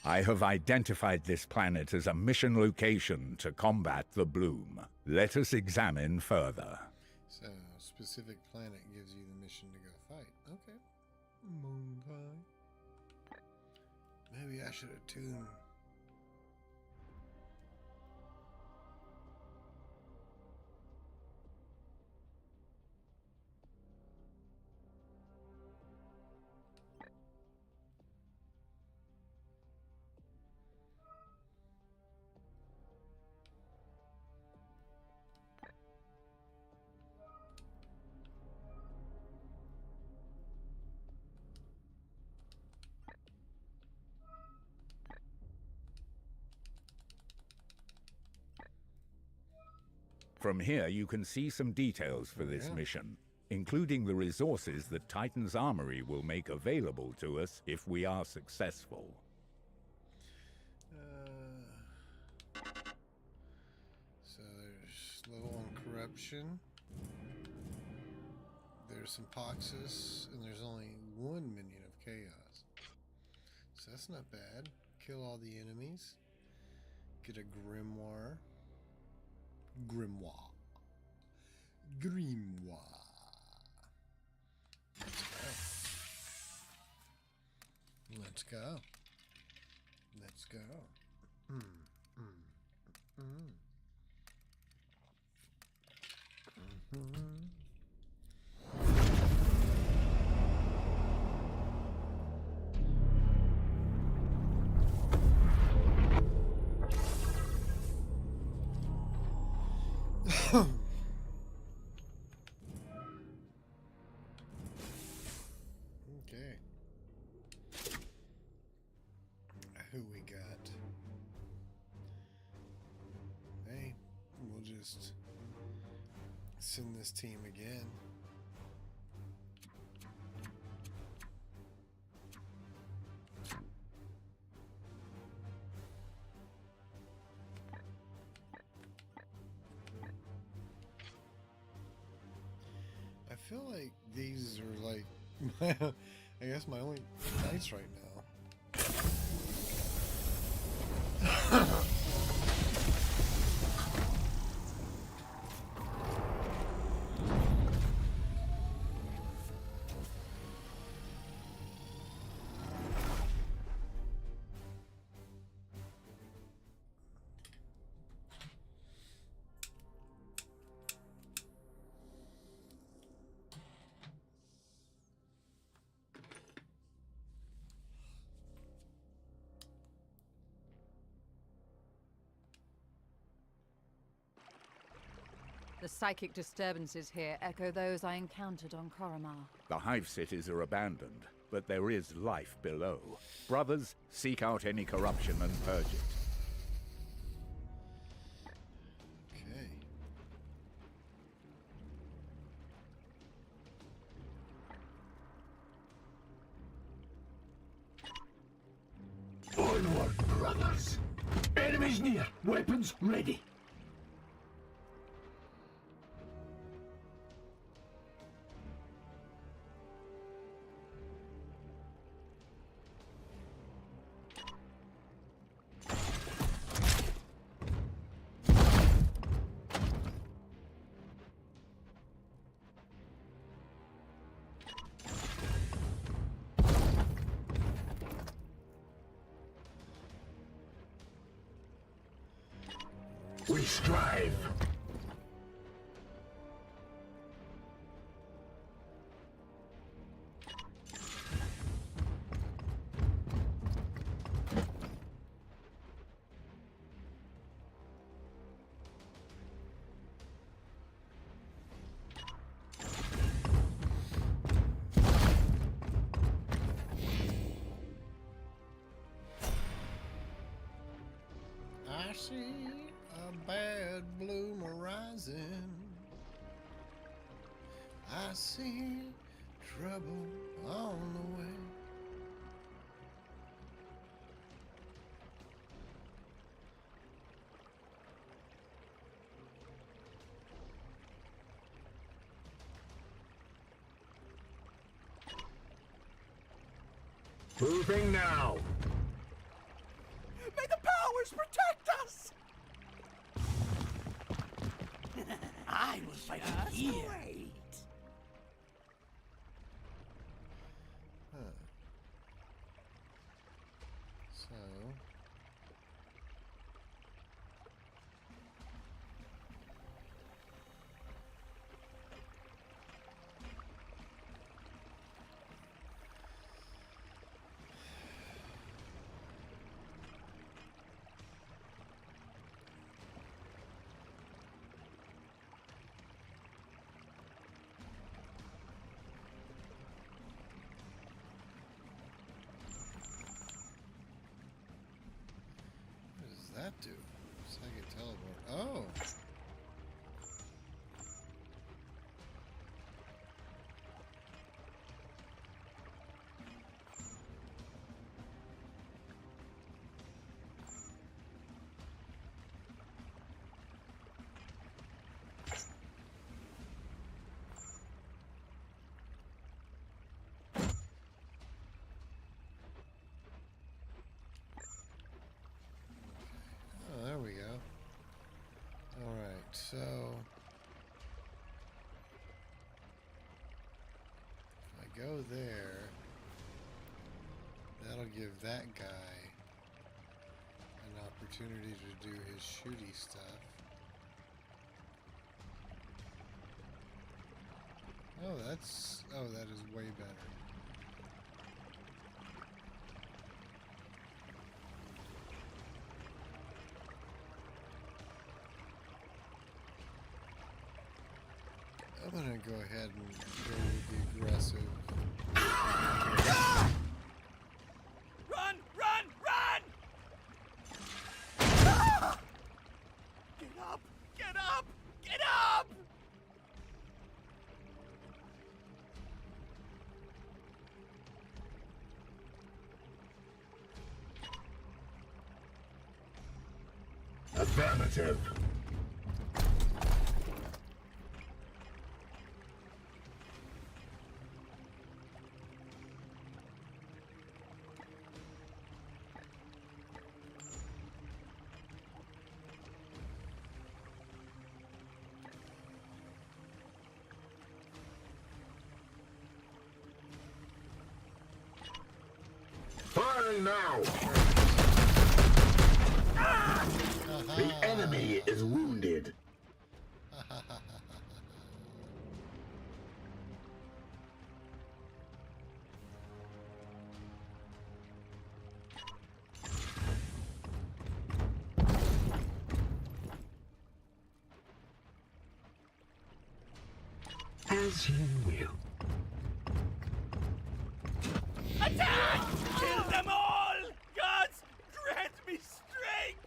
I have identified this planet as a mission location to combat the bloom. Let us examine further. So, specific planet gives you the mission to go fight. Okay. Moon pie. Maybe I should attune. From here, you can see some details for this mission, including the resources that Titan's Armory will make available to us if we are successful. So there's level 1 corruption. There's some Poxus, and there's only 1 minion of chaos. So that's not bad. Kill all the enemies. Get a grimoire. Grimoire. Let's go. Let's go. Okay. Who we got? Hey, we'll just send this team again. I feel like these are like I guess my only knights right now. The psychic disturbances here echo those I encountered on Koromar. The hive cities are abandoned, but there is life below. Brothers, seek out any corruption and purge it. Okay. Onward, brothers. Enemies near. Weapons ready. We strive. I see a bad bloom arising. I see trouble on the way. Moving now. May the powers protect us! I will fight here. Wait. Huh. So what does that do? Psychic teleport. Oh. Oh, there we go. Alright, so if I go there, that'll give that guy an opportunity to do his shooty stuff. Oh, that's... Oh, that is way better. I'm gonna go ahead and go with the aggressive. Run! Run! Run! Get up! Get up! Get up! Affirmative. Firing now! The enemy is wounded. As you will. Attack! Kill them all! Gods, grant me strength!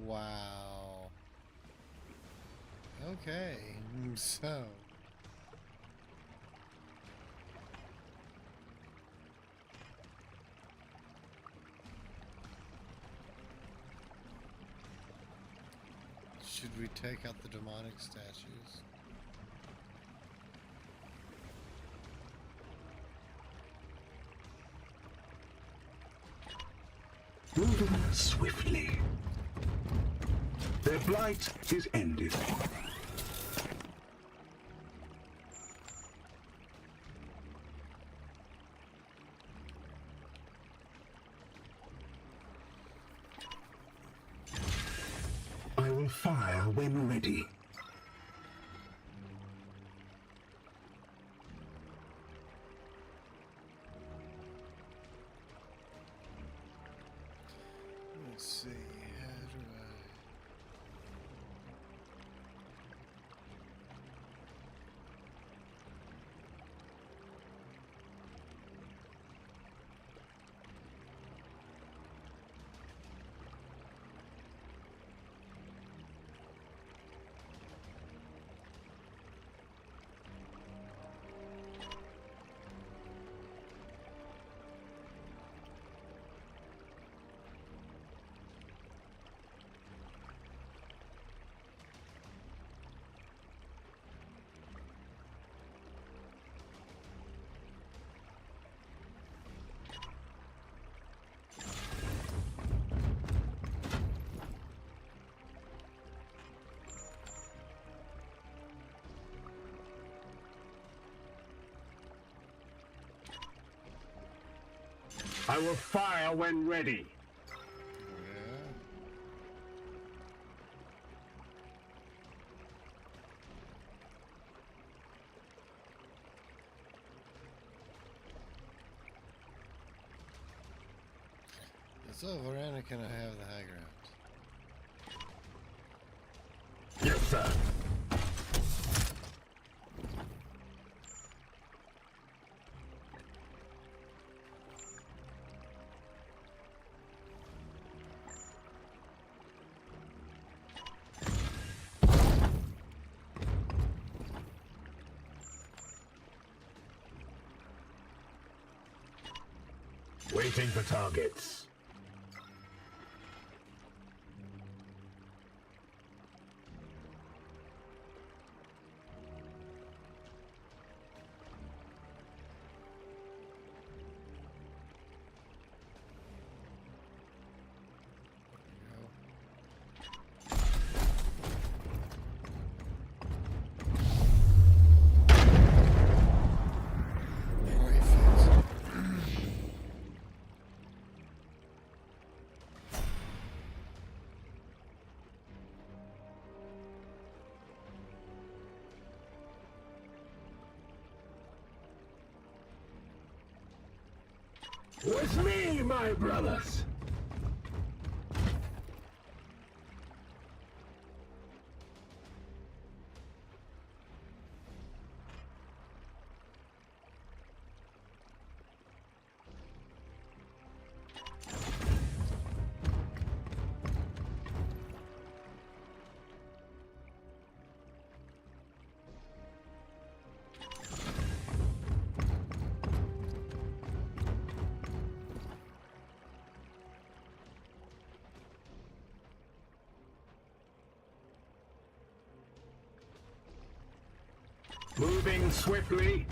Wow. Okay, so... Should we take out the demonic statues? Moving swiftly. Their blight is ended. I will fire when ready. Let's see, how do I... I will fire when ready. Yeah. So, Varana, can I have the high ground? Yes, sir. Waiting for targets. With me, my brothers! Moving swiftly.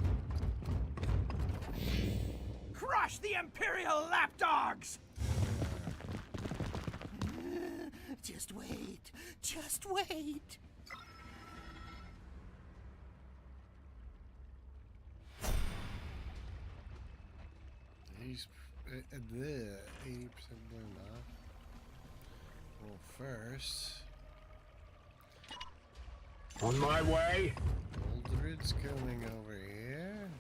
Crush the Imperial lapdogs! Just wait. Just wait. He's 80% bloom off. Well, first, On my way. Aldred's coming over here.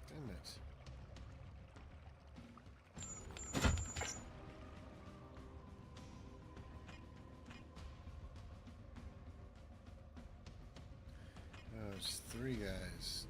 Damn it. Oh, it's 3 guys.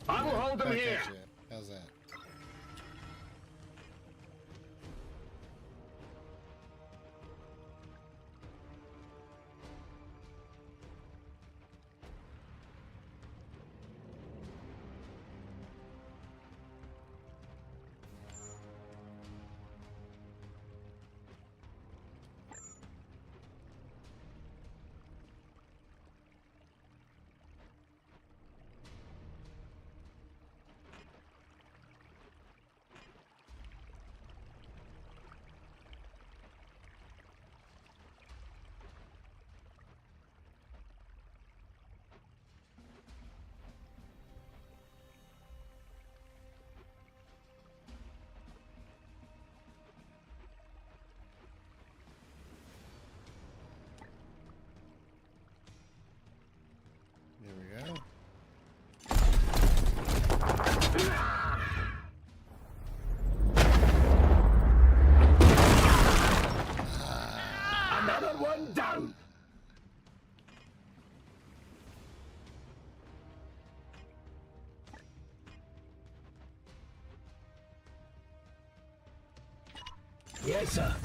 I will hold them Back here. at ya. How's that? There we go. Another one down. Yes, sir.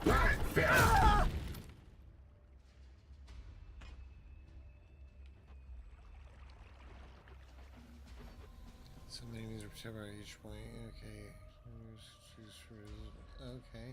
Right, fair. Some enemies are protected by each point. Okay. Choose for. Okay.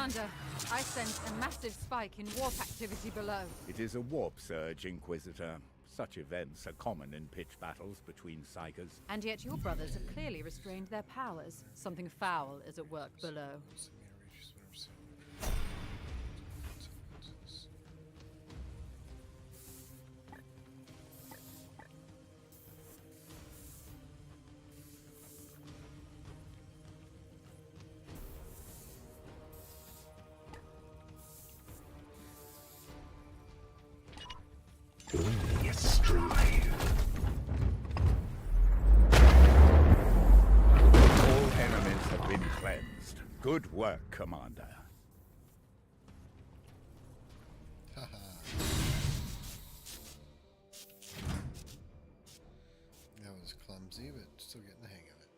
Commander, I sense a massive spike in warp activity below. It is a warp surge, Inquisitor. Such events are common in pitch battles between Psychers. And yet your brothers have clearly restrained their powers. Something foul is at work below. All enemies have been cleansed. Good work, Commander. That was clumsy, but still getting the hang of it.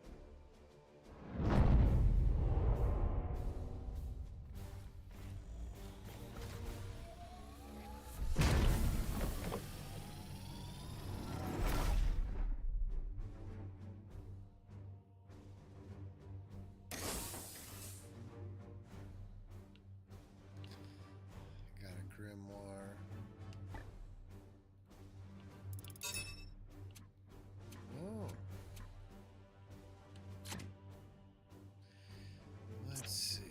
Got a grimoire. Oh. Let's see.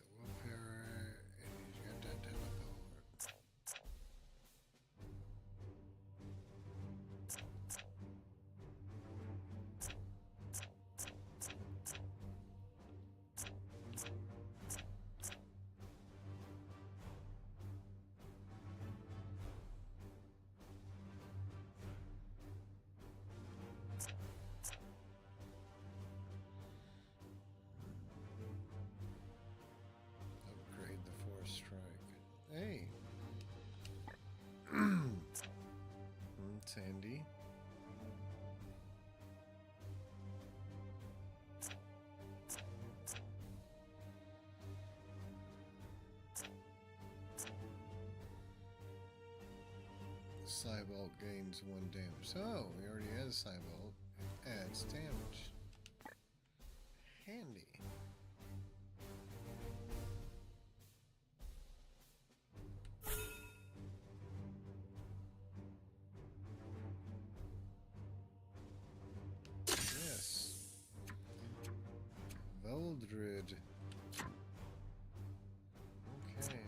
The willpower, and you got that teleport. Upgrade the force strike. Hey. It's handy. Cybolt gains 1 damage. Oh, we already had a Cybolt. It adds damage. Handy. Yes. Veldred. Okay.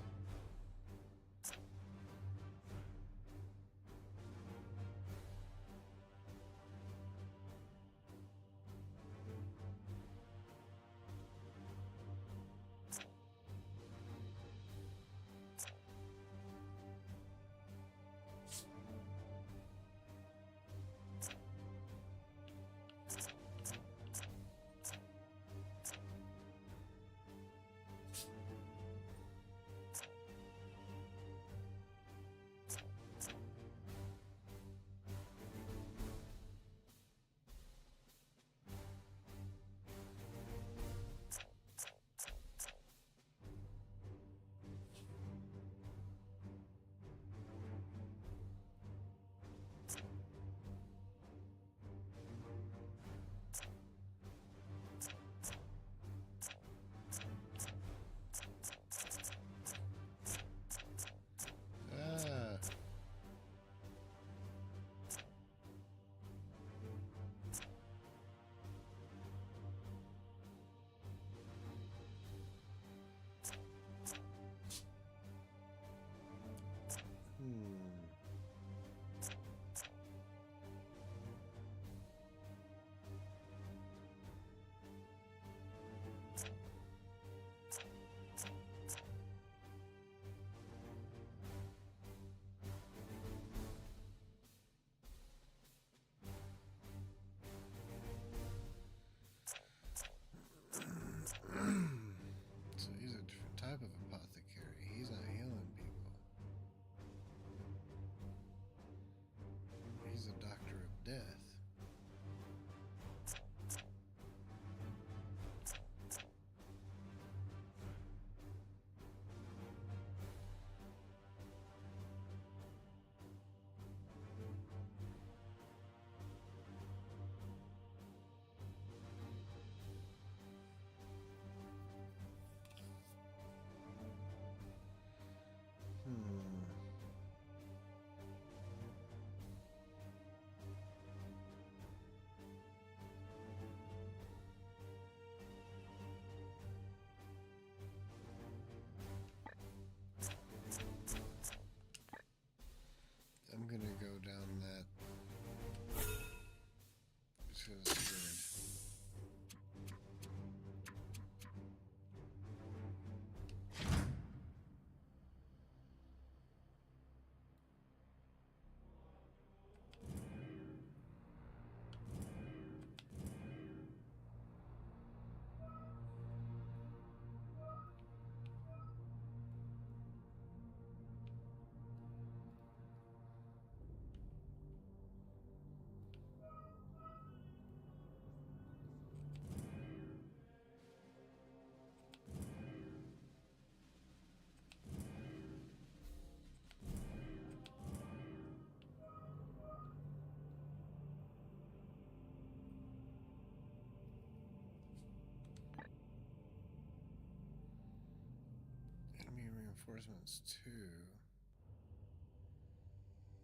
reinforcements 2.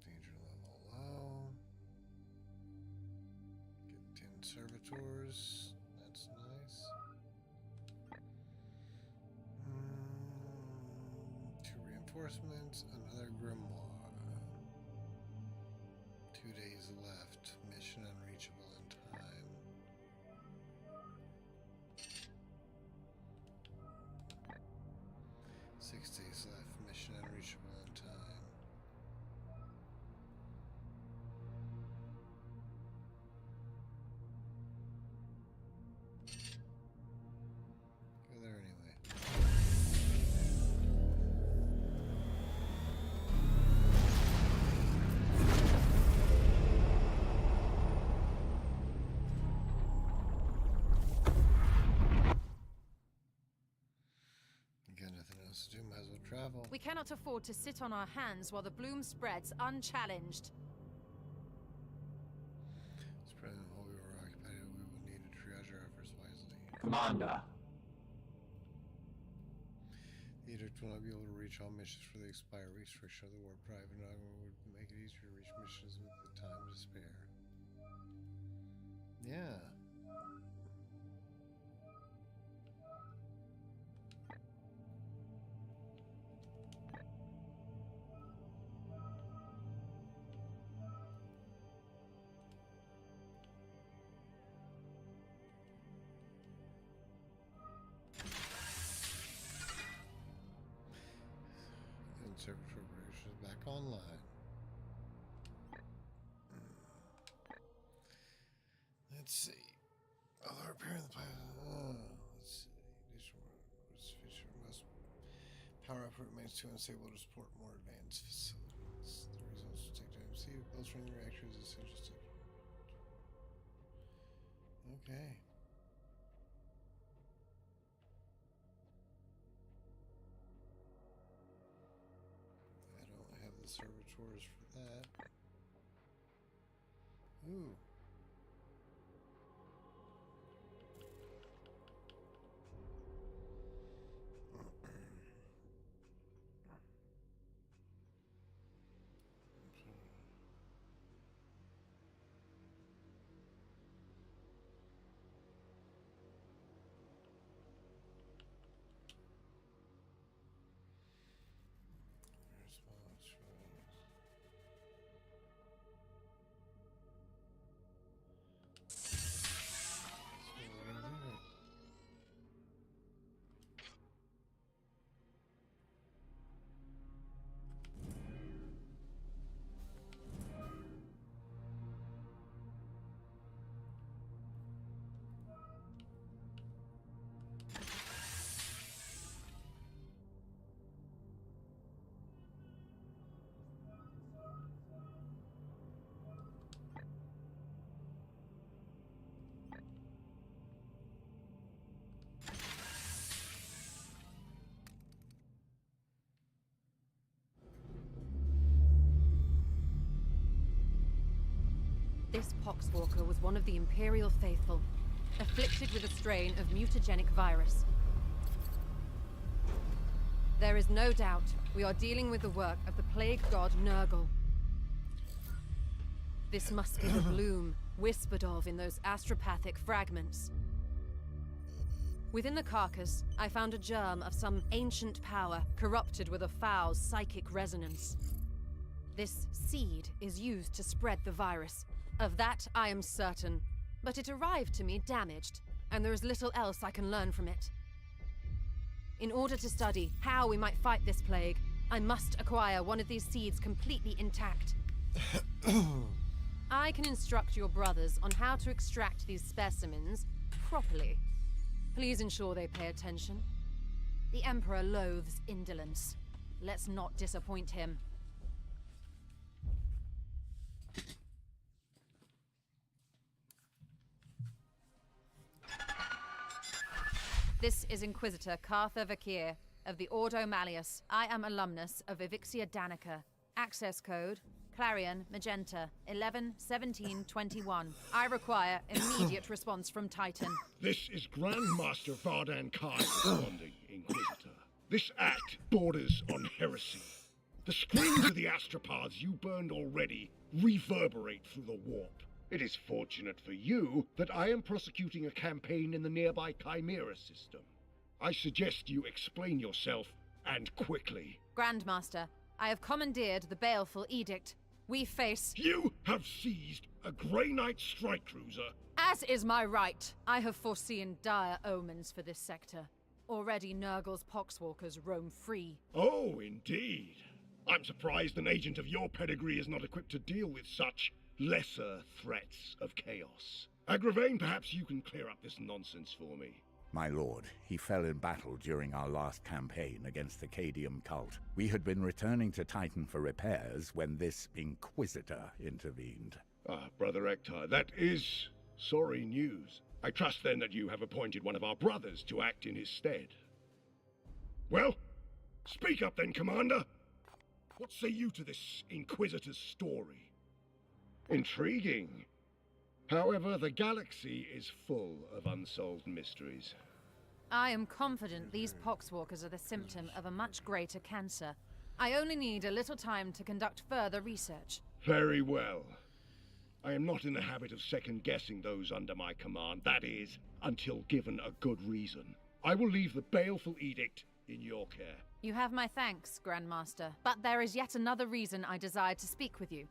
Danger level low. Get 10 servitors. That's nice. 2 reinforcements, another grimoire. 2 days left. Mission unreachable in time. Six days left. Mission unreachable in time. Go there anyway. Got nothing else to do, might as well travel. We cannot afford to sit on our hands while the bloom spreads unchallenged. Spreading the whole we were occupied, we will need to triage our efforts wisely. Commander. The Edict will not be able to reach all missions for the expired restriction of the warp drive, and would make it easier to reach missions with the time to spare. Yeah. Servitor operations back online. Let's see. Although repairing the pilot. Let's see. This feature must power output remains too unstable to support more advanced facilities. The results will take time. See if bolstering the reactor is essential step. Okay. Servitors for that. Ooh. This poxwalker was one of the Imperial faithful, afflicted with a strain of mutagenic virus. There is no doubt we are dealing with the work of the plague god Nurgle. This must be the bloom whispered of in those astropathic fragments. Within the carcass, I found a germ of some ancient power corrupted with a foul psychic resonance. This seed is used to spread the virus. Of that, I am certain. But it arrived to me damaged, and there is little else I can learn from it. In order to study how we might fight this plague, I must acquire one of these seeds completely intact. I can instruct your brothers on how to extract these specimens properly. Please ensure they pay attention. The Emperor loathes indolence. Let's not disappoint him. This is Inquisitor Cartha Vakir of the Ordo Malleus. I am alumnus of Evixia Danica. Access code Clarion Magenta 111721. I require immediate response from Titan. This is Grandmaster Vardan Kai responding, Inquisitor. This act borders on heresy. The screams of the astropaths you burned already reverberate through the warp. It is fortunate for you that I am prosecuting a campaign in the nearby Chimera system. I suggest you explain yourself, and quickly. Grandmaster, I have commandeered the baleful edict. We face... You have seized a Grey Knight strike cruiser. As is my right. I have foreseen dire omens for this sector. Already Nurgle's poxwalkers roam free. Oh, indeed. I'm surprised an agent of your pedigree is not equipped to deal with such lesser threats of chaos. Agravain, perhaps you can clear up this nonsense for me. My lord, he fell in battle during our last campaign against the Cadium cult. We had been returning to Titan for repairs when this Inquisitor intervened. Ah, Brother Ektar, that is sorry news. I trust then that you have appointed one of our brothers to act in his stead. Well, speak up then, Commander. What say you to this Inquisitor's story? Intriguing. However, the galaxy is full of unsolved mysteries. I am confident these poxwalkers are the symptom of a much greater cancer. I only need a little time to conduct further research. Very well. I am not in the habit of second-guessing those under my command, that is, until given a good reason. I will leave the baleful edict in your care. You have my thanks, Grandmaster, but there is yet another reason I desire to speak with you.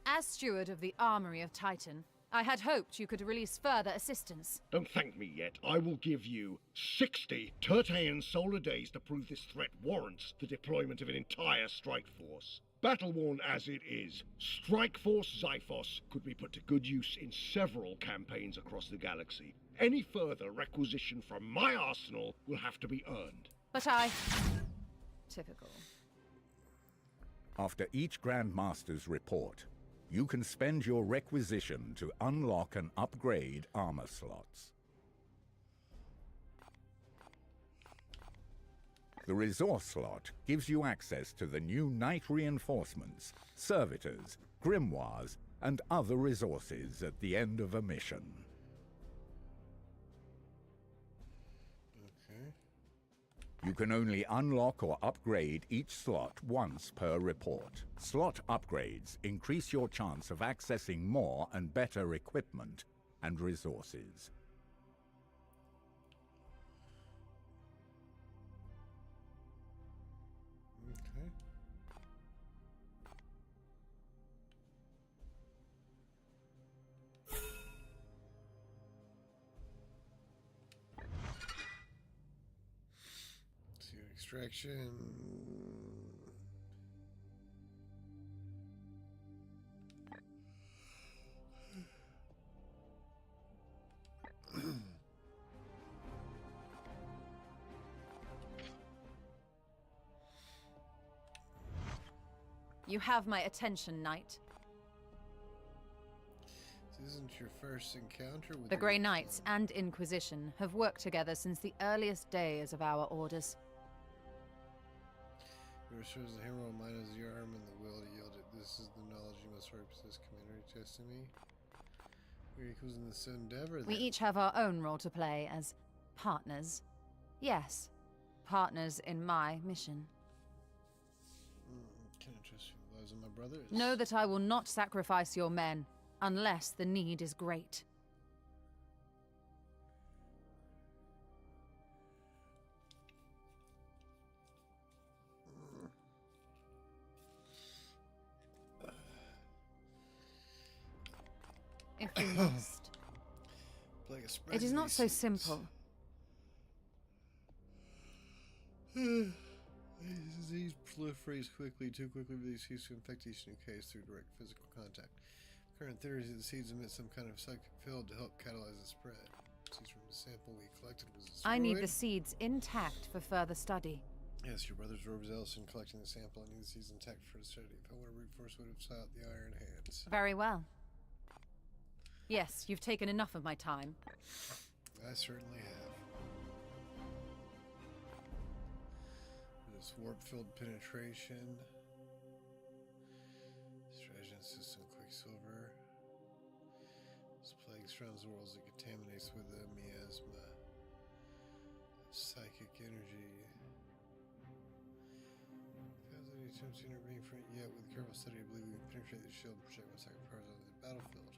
As steward of the Armory of Titan, I had hoped you could release further assistance. Don't thank me yet. I will give you 60 Tertean solar days to prove this threat warrants the deployment of an entire strike force. Battle-worn as it is, Strike Force Xiphos could be put to good use in several campaigns across the galaxy. Any further requisition from my arsenal will have to be earned. But I... Typical. After each Grandmaster's report, you can spend your requisition to unlock and upgrade armor slots. The resource slot gives you access to the new Knight reinforcements, servitors, grimoires, and other resources at the end of a mission. Okay. You can only unlock or upgrade each slot once per report. Slot upgrades increase your chance of accessing more and better equipment and resources. Okay. See extraction. You have my attention, Knight. This isn't your first encounter with The Grey Knights and Inquisition have worked together since the earliest days of our orders. You serves the hero minus your arm and the will to yield it. This is the knowledge you must possess. Commander destiny. We're equals in this endeavor. We each have our own role to play as partners. Yes, partners in my mission. Can I trust you? The lives of my brothers? Know that I will not sacrifice your men, unless the need is great. If we must. It is not so simple. This disease proliferates quickly, too quickly for these seeds to infect each new case through direct physical contact. Current theory is that the seeds emit some kind of psychic field to help catalyze the spread. Seeds from the sample we collected was destroyed. I need the seeds intact for further study. Yes, your brothers were overzealous in collecting the sample. I need the seeds intact for the study. If I want to reinforce, would have sought the Iron Hands. Very well. Yes, you've taken enough of my time. I certainly have. This warp-filled penetration. Strategy system Quicksilver. This plague surrounds the world as it contaminates with the miasma. Psychic energy. any attempts to intervene from it yet. With careful study, I believe we can penetrate the shield and project my second powers onto the battlefield.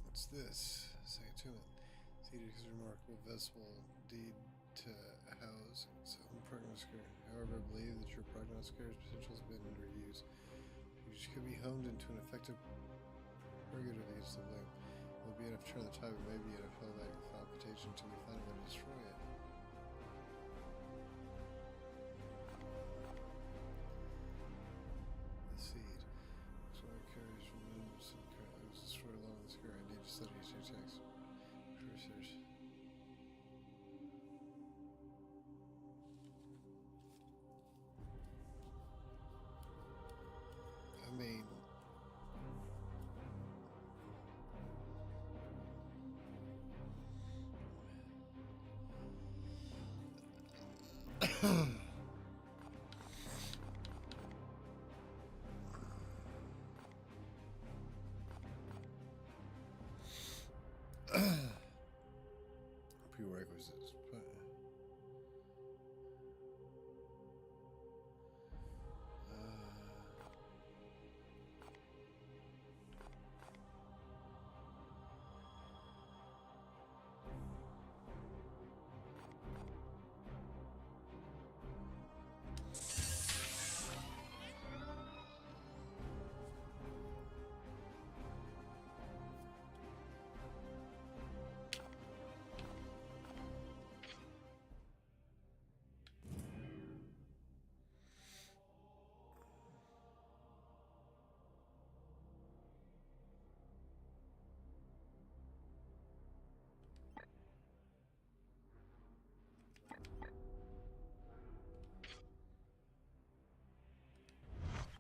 What's this? Second attunement. The edict is a remarkable vessel deed to house its own prognosticator. However, I believe that your prognosticator's potential has been underused, which could be honed into an effective target against the blame. It will be enough to turn the tide, but maybe enough to hold back the falcitation until we find a way to destroy it. The seed. So it carries from some current that was destroyed along the square. I need to study its attacks. Cursors. I mean, prerequisites.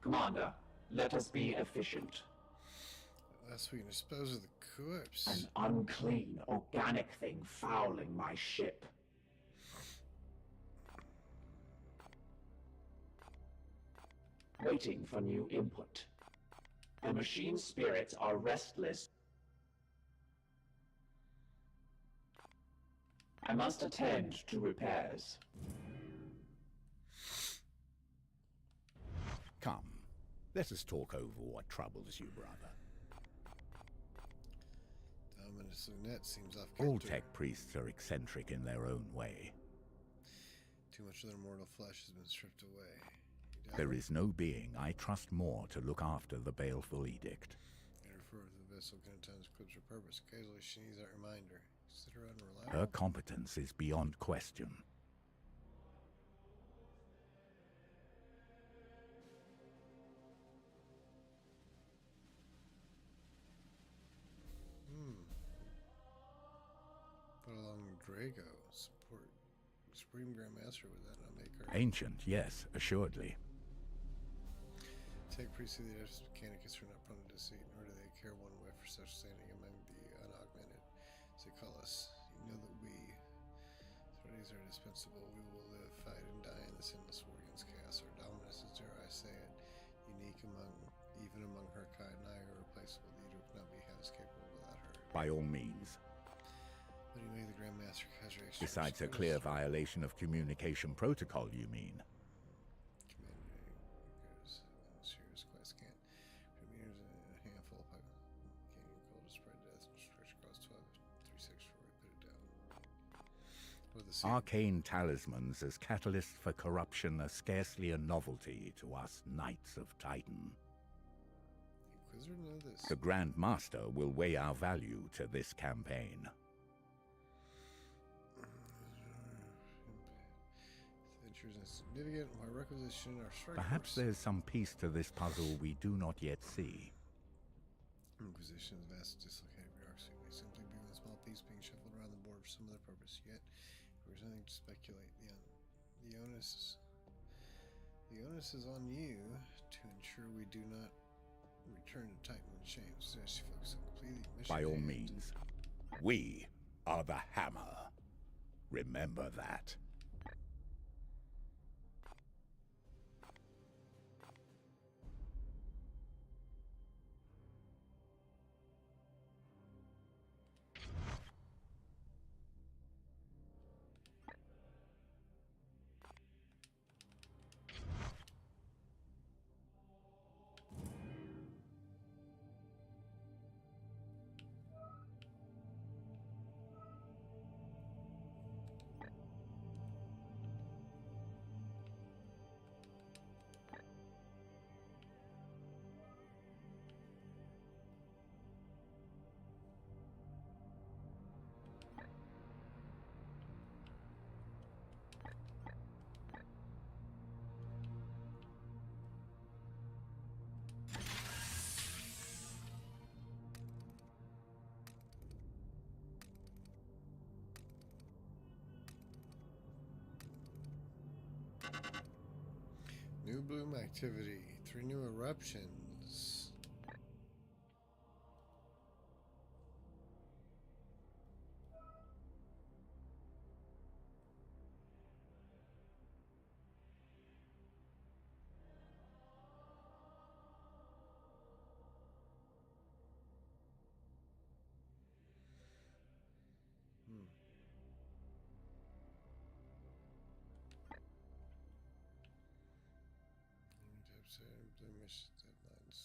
Commander, let us be efficient. Last we can dispose of the corpse. An unclean, organic thing fouling my ship. Waiting for new input. The machine spirits are restless. I must attend to repairs. Come, let us talk over what troubles you, brother. Dominus Lunette seems off All kilter. tech priests are eccentric in their own way. Too much of their mortal flesh has been stripped away. There is no being I trust more to look after the baleful edict. I refer to the vessel can at times eclipse her purpose. Occasionally she needs that reminder. Consider her unreliable. Her competence is beyond question. Put along Drago. Support. Supreme Grandmaster, would that not make her? Ancient, yes, assuredly. Tech priests of the Edge Mechanicus are not prone to deceit, nor do they care one whit for such standing among the unaugmented. They call us. You know that we, threats are dispensable. We will live, fight, and die in this endless war against chaos. Our dominance is, dare I say it, unique even among her kind, nigh irreplaceable. The Edge cannot be half as capable without her. By all means. But he made the Grandmaster cast her extra. Besides a clear violation of communication protocol, you mean? Arcane talismans as catalysts for corruption are scarcely a novelty to us Knights of Titan. Inquisitor know this. The Grand Master will weigh our value to this campaign. Significant. My requisition are strike Perhaps force. there's some piece to this puzzle we do not yet see. Inquisition's vast dislocated bureaucracy may simply be one small piece being shuffled around the board for some other purpose. Yet, there's nothing to speculate. The onus is on you to ensure we do not return to Titan in shame. So she focus on completely mission. By all means, we are the Hammer. Remember that. bloom activity. 3 new eruptions. Blue mission deadlines.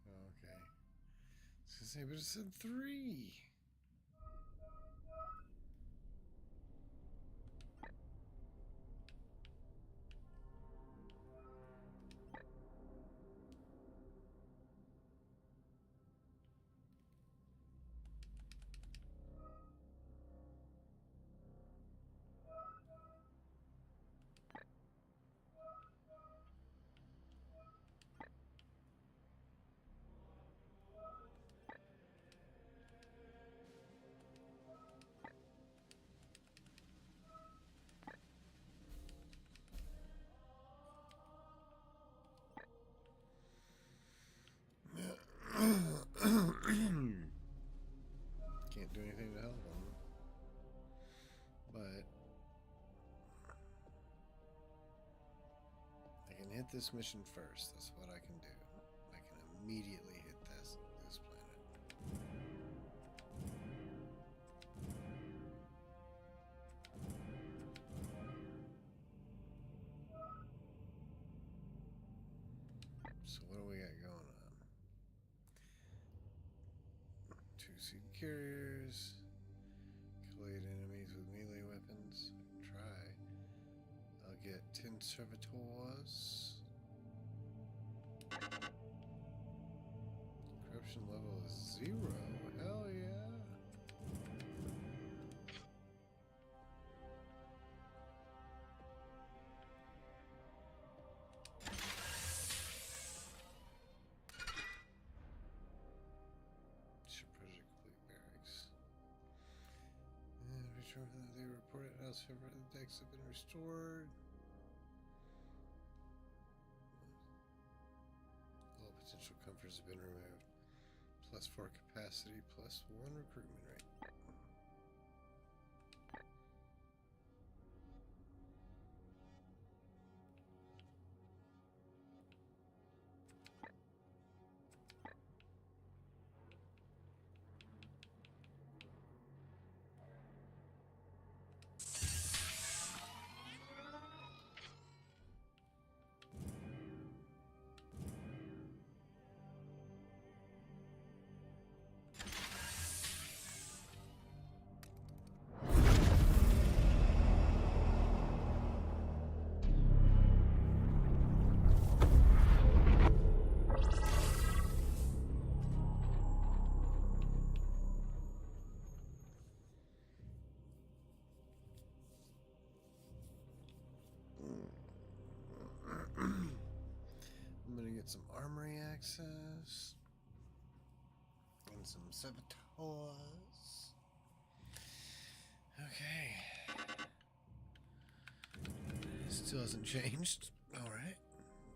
Okay. I was gonna say, but it said 3. Can't do anything to help them. But I can hit this mission first. That's what I can do. I can immediately hit this planet. So what do we got going on? 2 seed carriers. Collate enemies with melee weapons. Try. I'll get 10 servitors. Corruption level is 0. Hell yeah. They reported how several of the decks have been restored. All potential comforts have been removed. +4 capacity, +1 recruitment rate. I'm gonna get some armory access and some servitors. Okay. Still hasn't changed. Alright.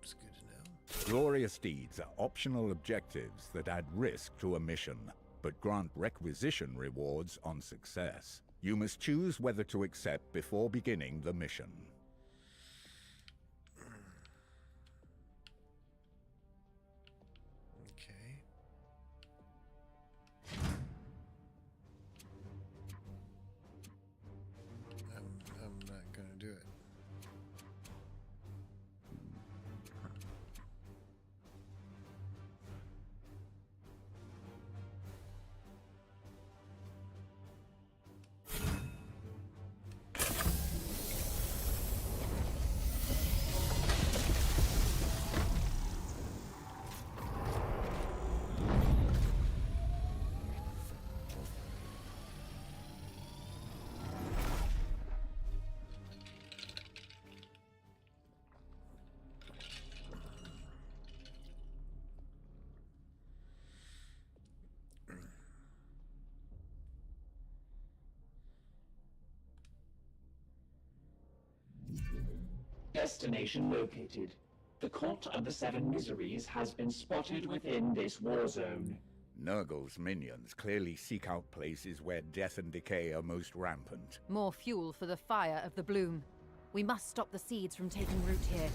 It's good to know. Glorious deeds are optional objectives that add risk to a mission, but grant requisition rewards on success. You must choose whether to accept before beginning the mission. Okay. I'm not gonna do it. Destination located. The Cult of the Seven Miseries has been spotted within this war zone. Nurgle's minions clearly seek out places where death and decay are most rampant. More fuel for the fire of the bloom. We must stop the seeds from taking root here.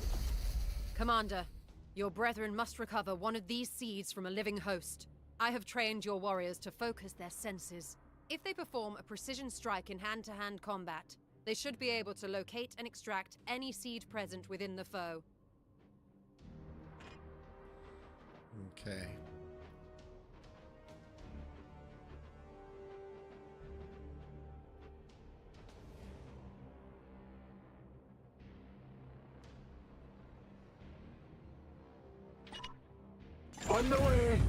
Commander, your brethren must recover one of these seeds from a living host. I have trained your warriors to focus their senses. If they perform a precision strike in hand-to-hand combat, they should be able to locate and extract any seed present within the foe. Okay. On the way!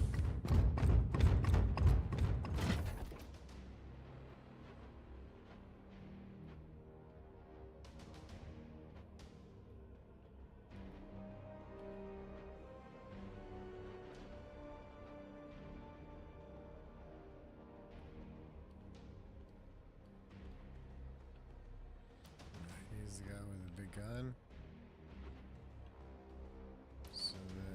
He's the guy with the big gun. So then...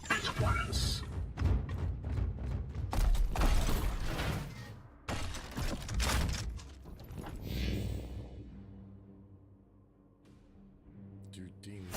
At once. Do demon.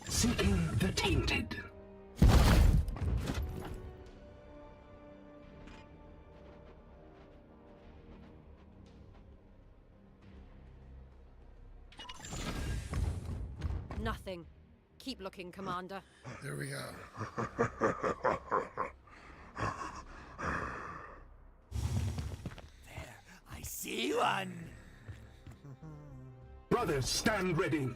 Seeking the tainted. Nothing. Keep looking, Commander. There we go. There, I see one. Brothers, stand ready.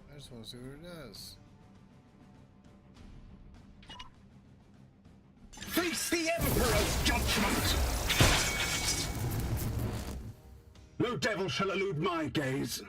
I just want to see what it does. Face the Emperor's judgment! No devil shall elude my gaze.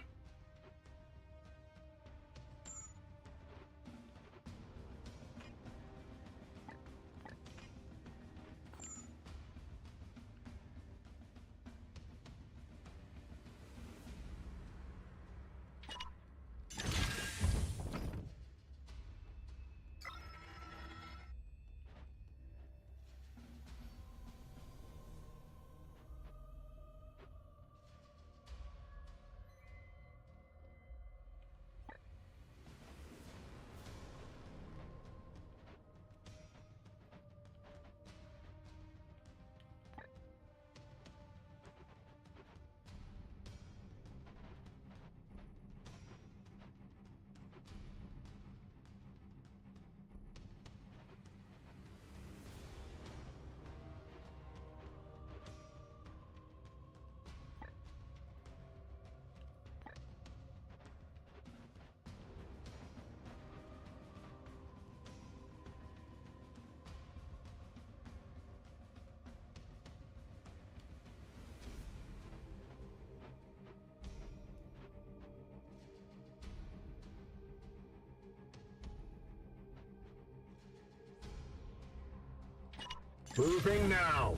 Moving now.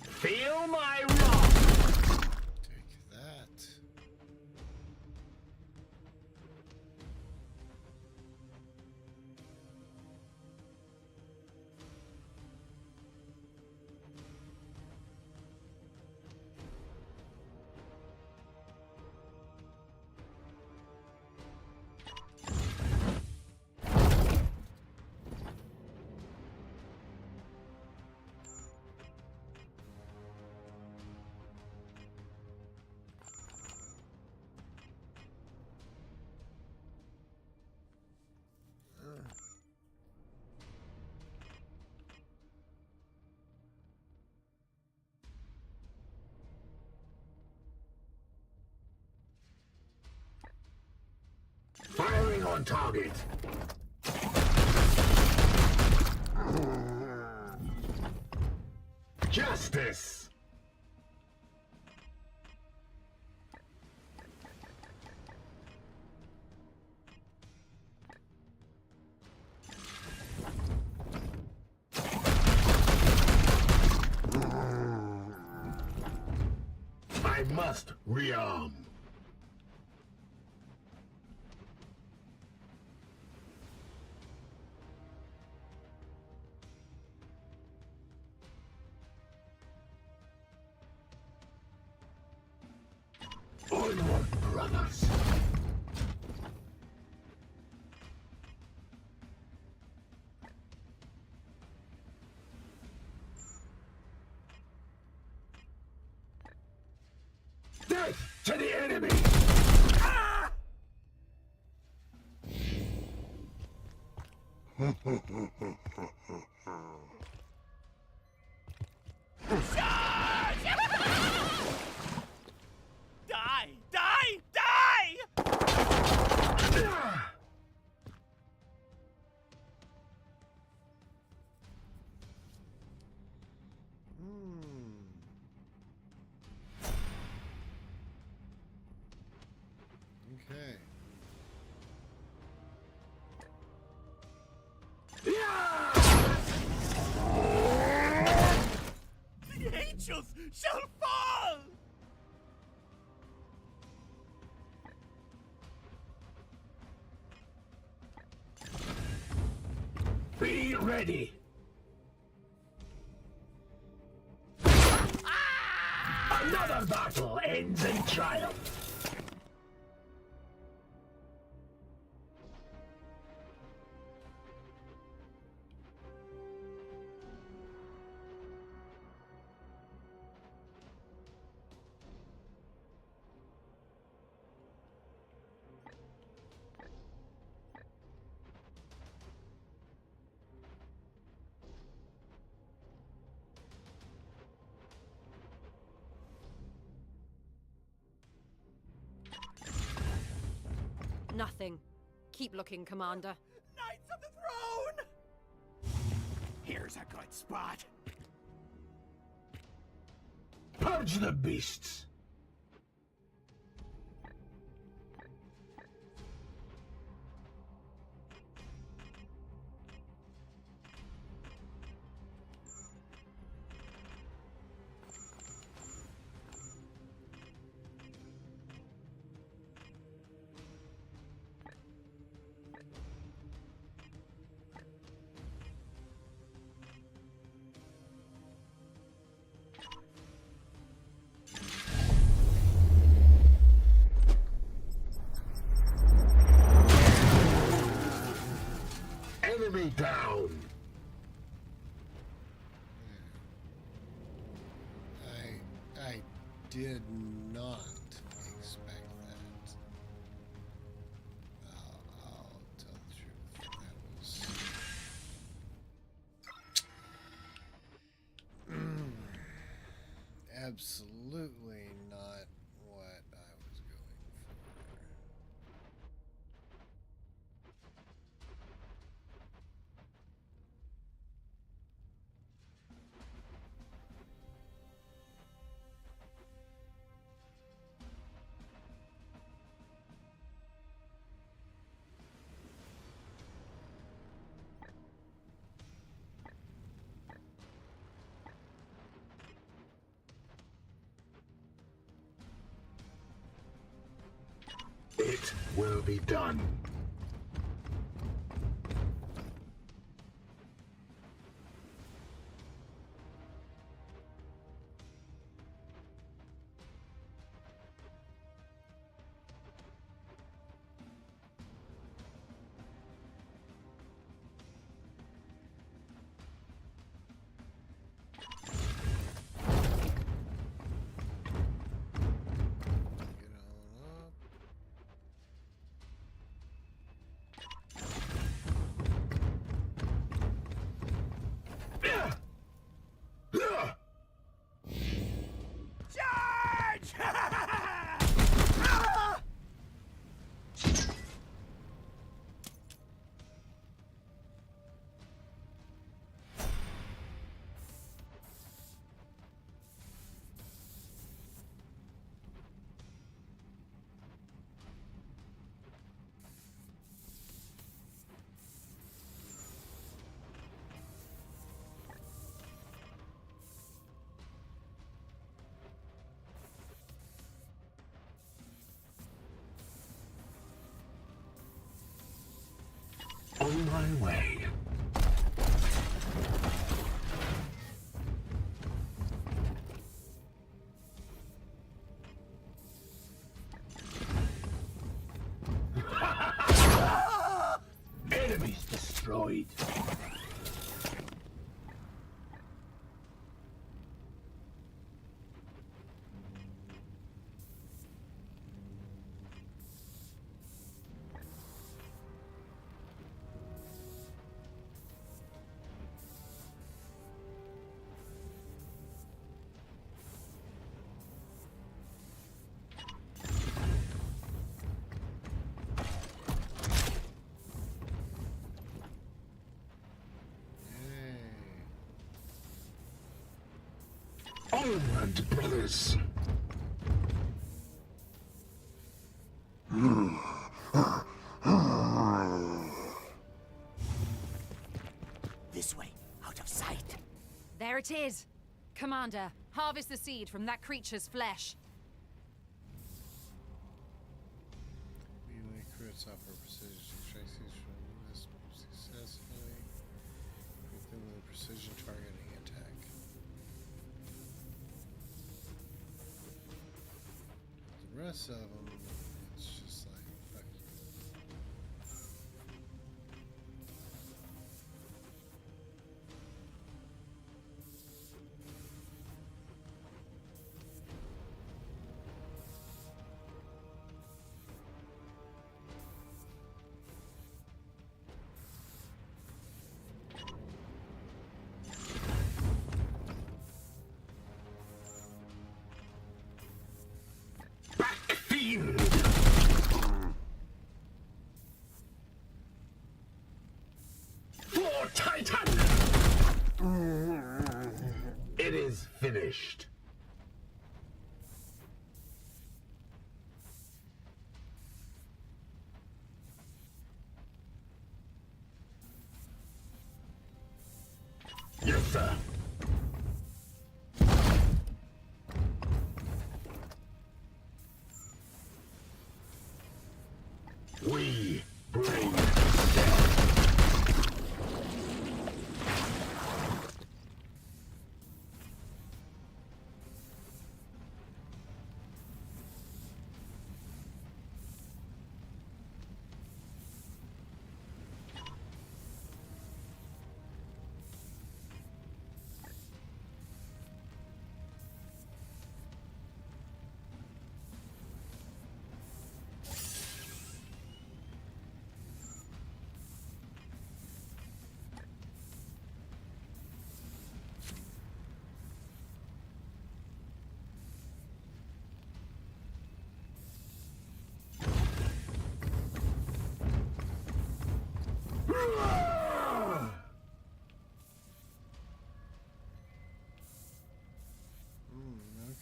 Feel my wrath. Take that. Firing on target. Justice. I must rearm. Onward, brothers. Death to the enemy! Ah! Die! Die! Die! Okay. The angels shall fall! Be ready! Another battle ends in triumph! Nothing. Keep looking, Commander. Knights of the Throne! Here's a good spot. Purge the beasts! Enemy down! I did not expect that. I'll tell the truth. That was absolutely not what I was going for. will be done. On my way. Enemies destroyed. Onward, brothers! This way, out of sight. There it is! Commander, harvest the seed from that creature's flesh. Melee crits offer precision traces from this successfully. Equip them with a precision targeting attack. The rest of them, it's just like, fuck you. Fiend! For Titan! It is finished. Yes, sir. We bring death.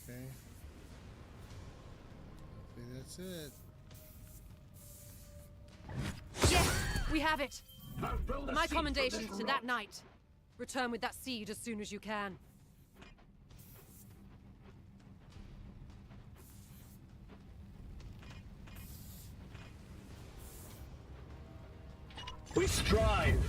Okay. Hopefully that's it. Yes, we have it! My commendations to that knight. Return with that seed as soon as you can. We strive.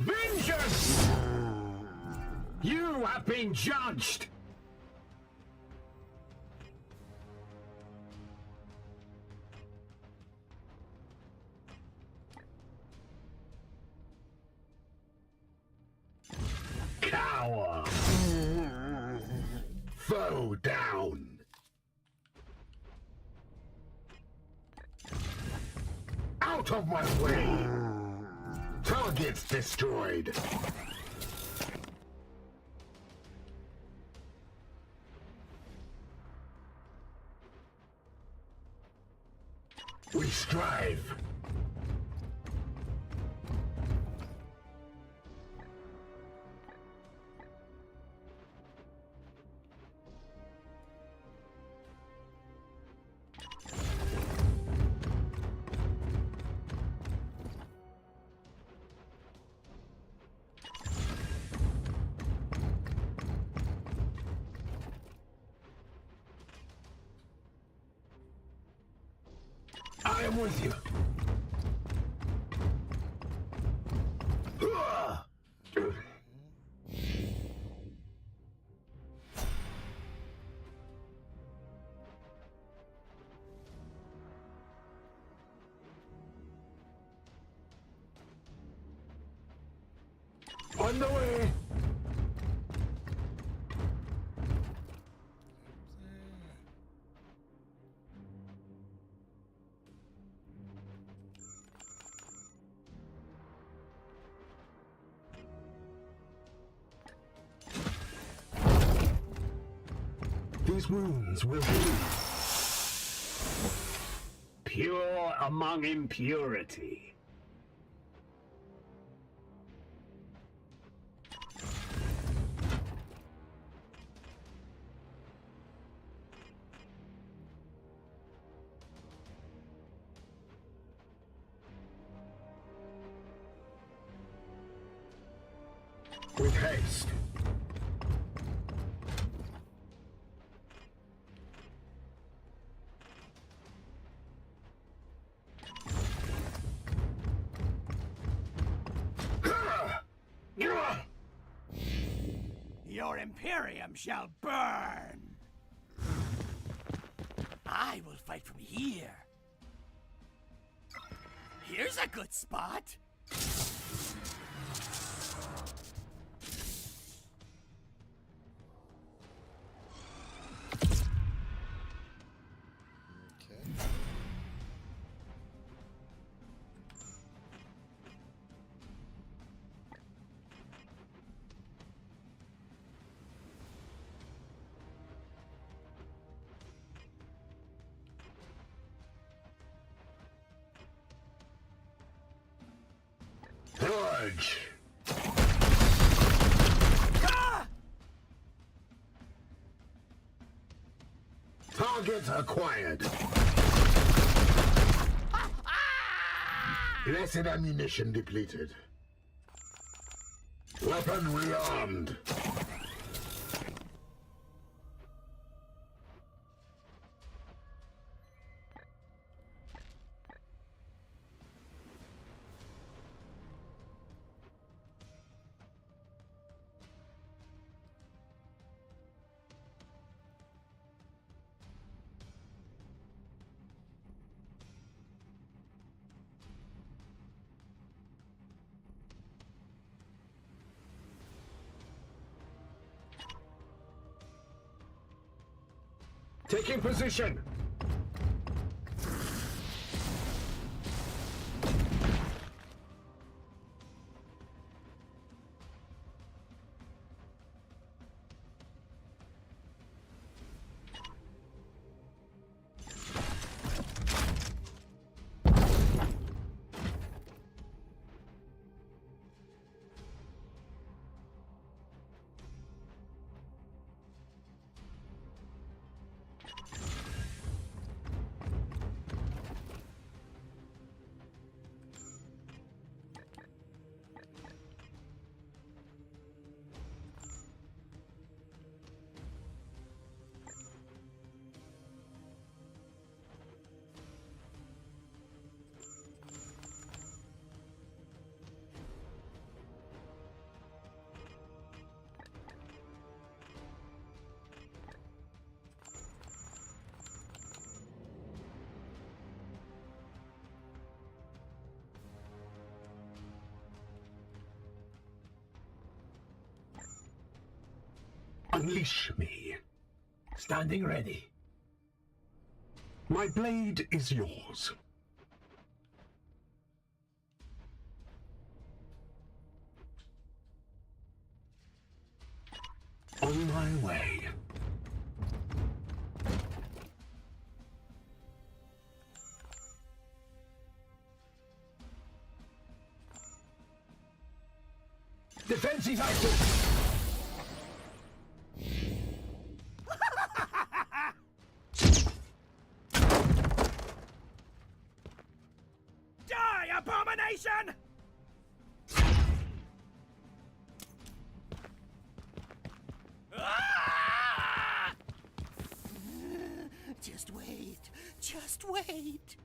Vengeance! You have been judged! Cower! Foe down! Out of my way! Targets destroyed! We strive! I am with you. On the way. These wounds will heal. Pure among impurity. With haste. Your Imperium shall burn! I will fight from here. Here's a good spot. Purge! Target acquired. Blessed ammunition depleted. Weapon rearmed. Taking position! Unleash me. Standing ready. My blade is yours. On my way. Defensive active! Die, abomination! Ah! Just wait. Just wait.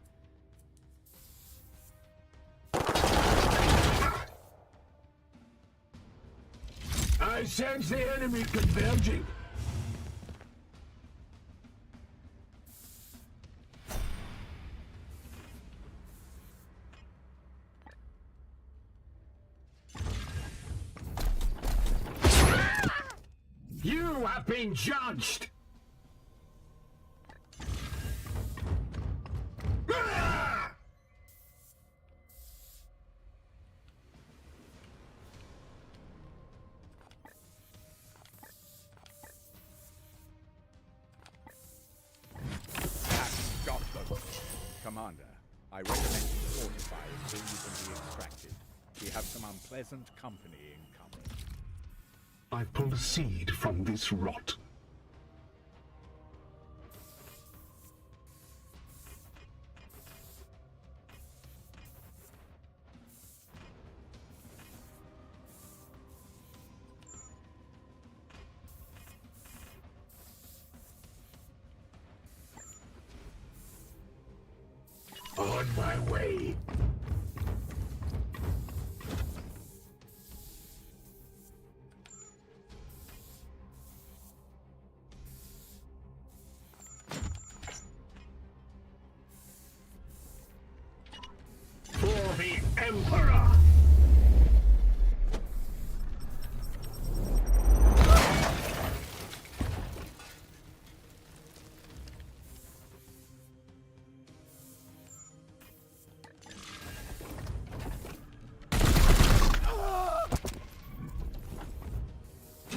I sense the enemy converging. You have been judged! That's got them. Commander, I recommend you fortify until you can be extracted. We have some unpleasant company incoming. I've pulled a seed from this rot. On my way. For the Emperor!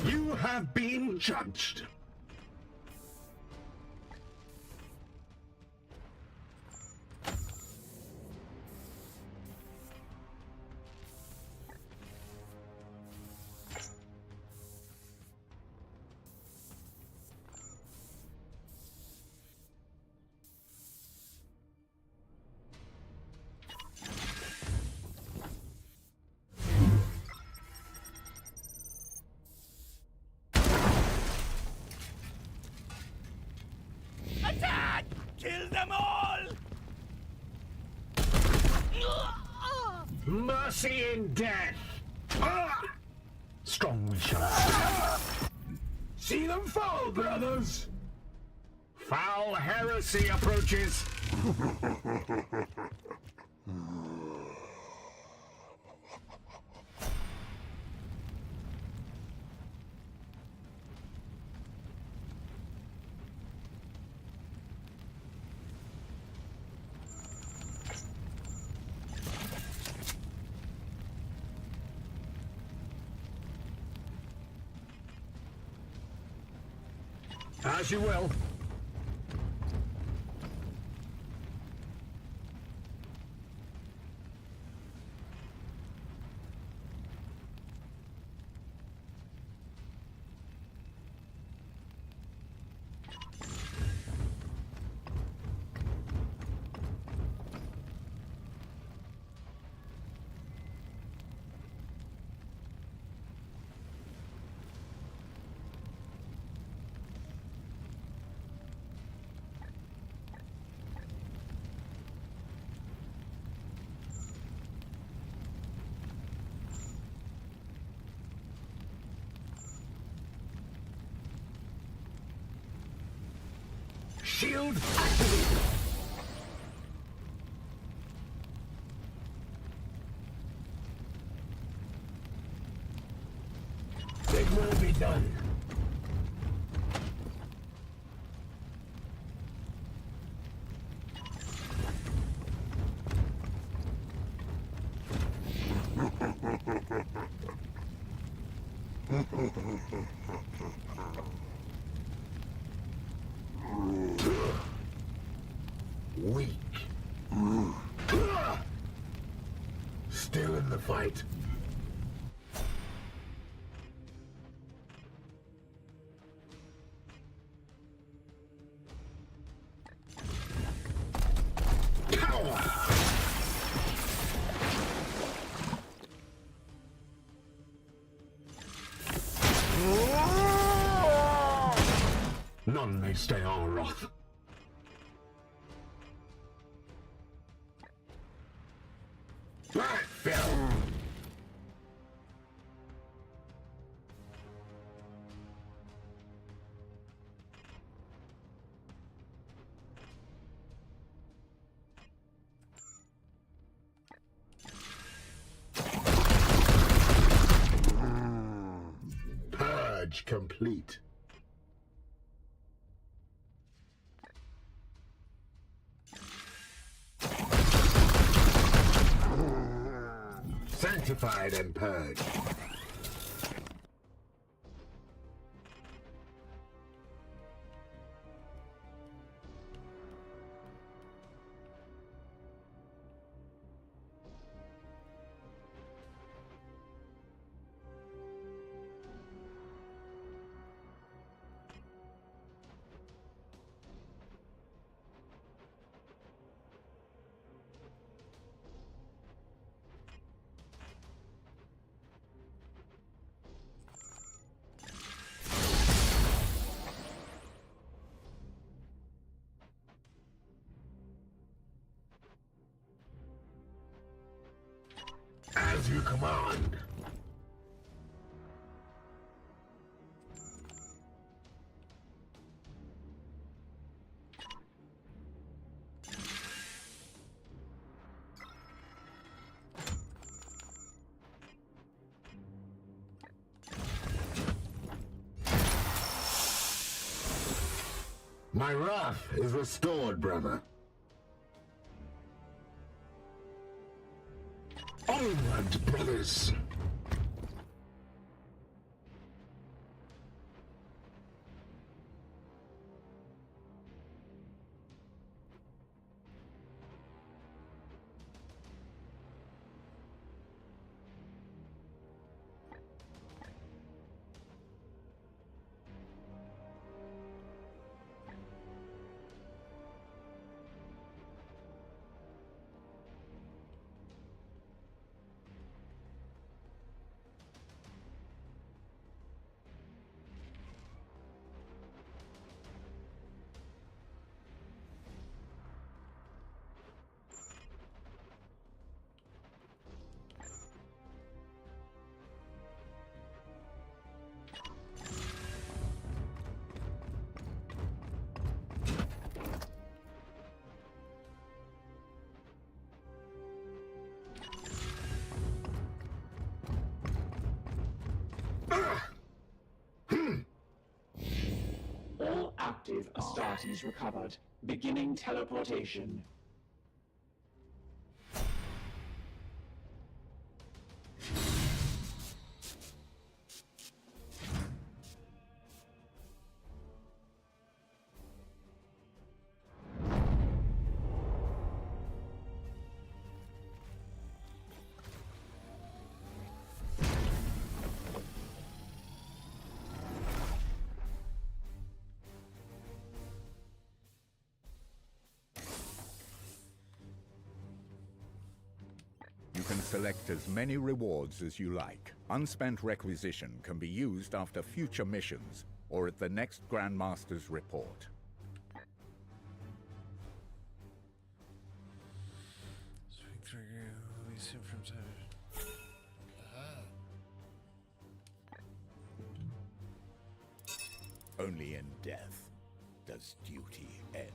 You have been judged. Attack! Kill them all! Mercy in death! Strong we shall stand. See them fall, brothers! Foul heresy approaches! As you will. Shield activated! It will be done. Weak. Still in the fight. None may stay our wrath. That fell. Purge complete. Sanctified and purged. As you command. My wrath is restored, brother. Onward, brothers! All active Astartes recovered. Beginning teleportation. can select as many rewards as you like. Unspent requisition can be used after future missions or at the next Grandmaster's report. Swing trigger, release him from time. Only in death does duty end.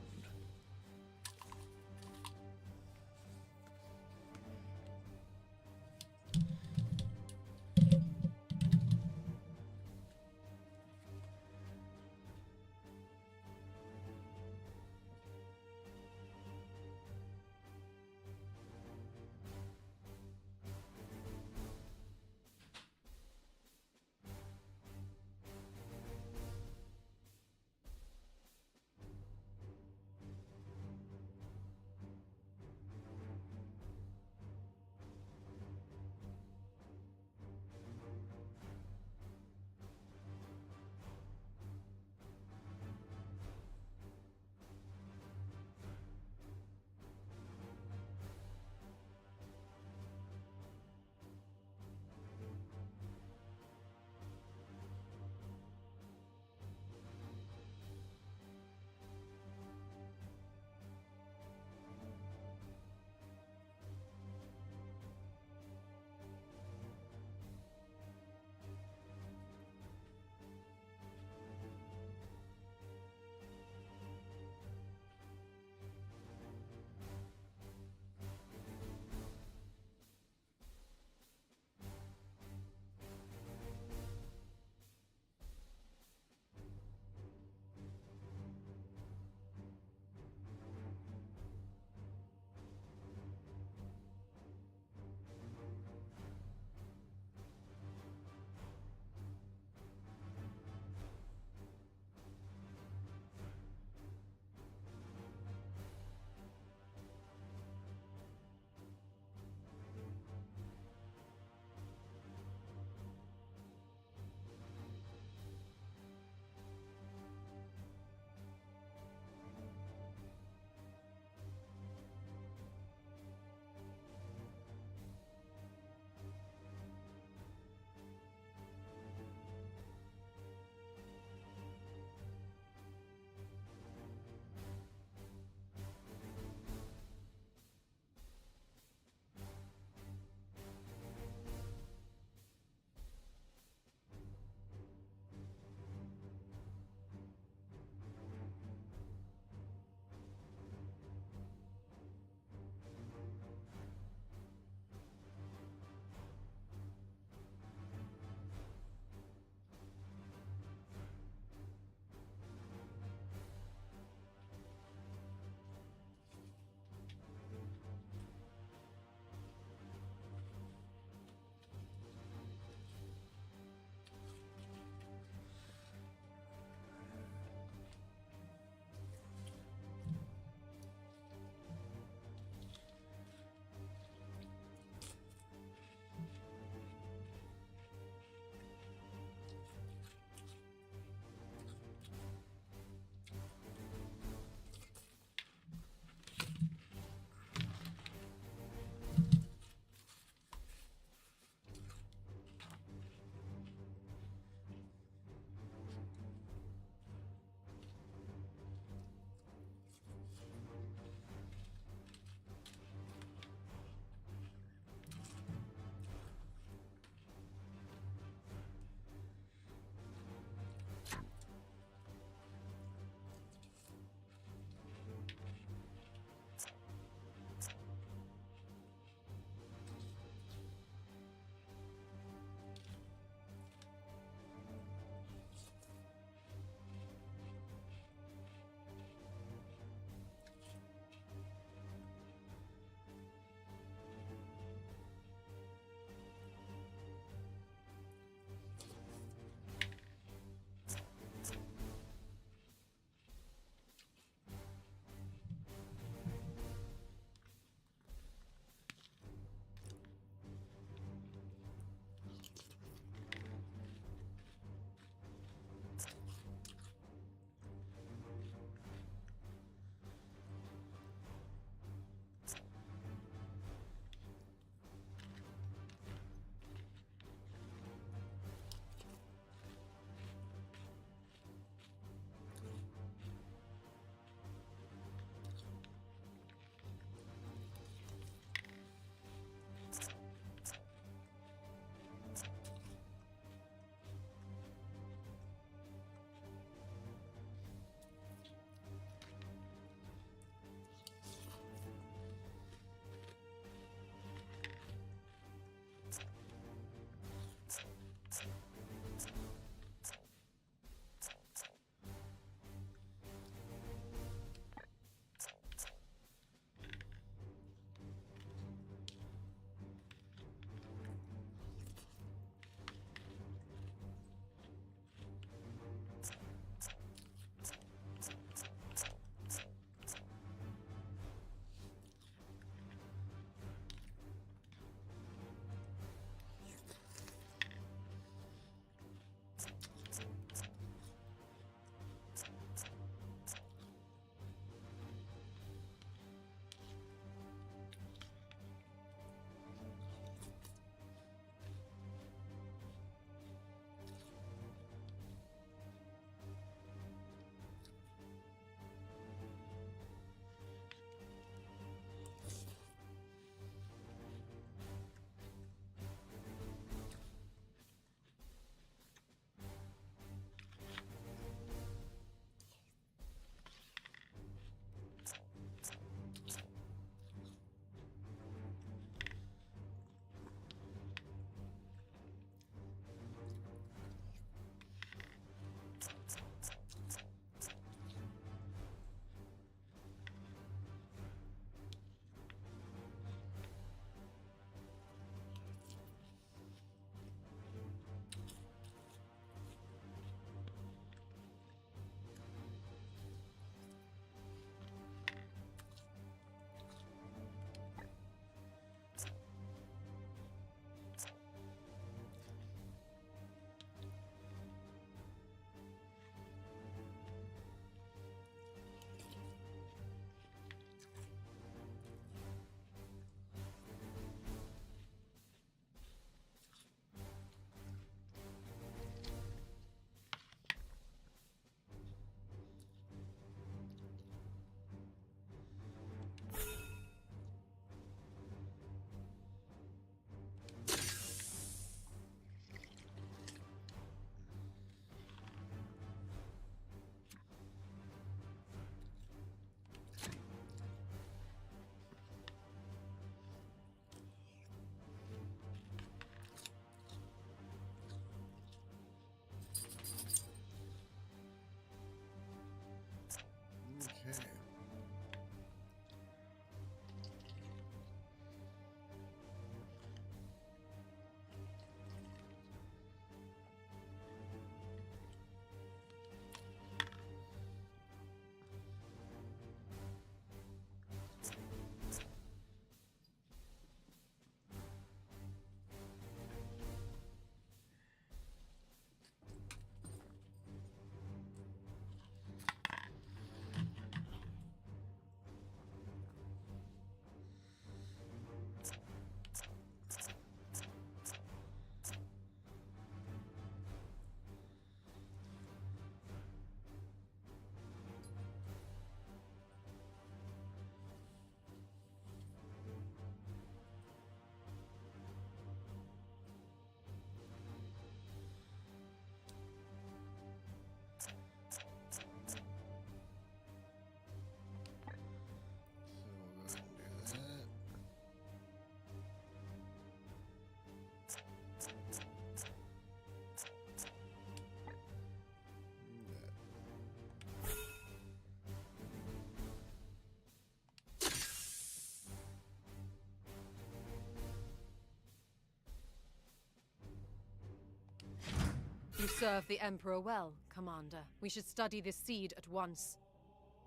serve the Emperor well, Commander. We should study this seed at once.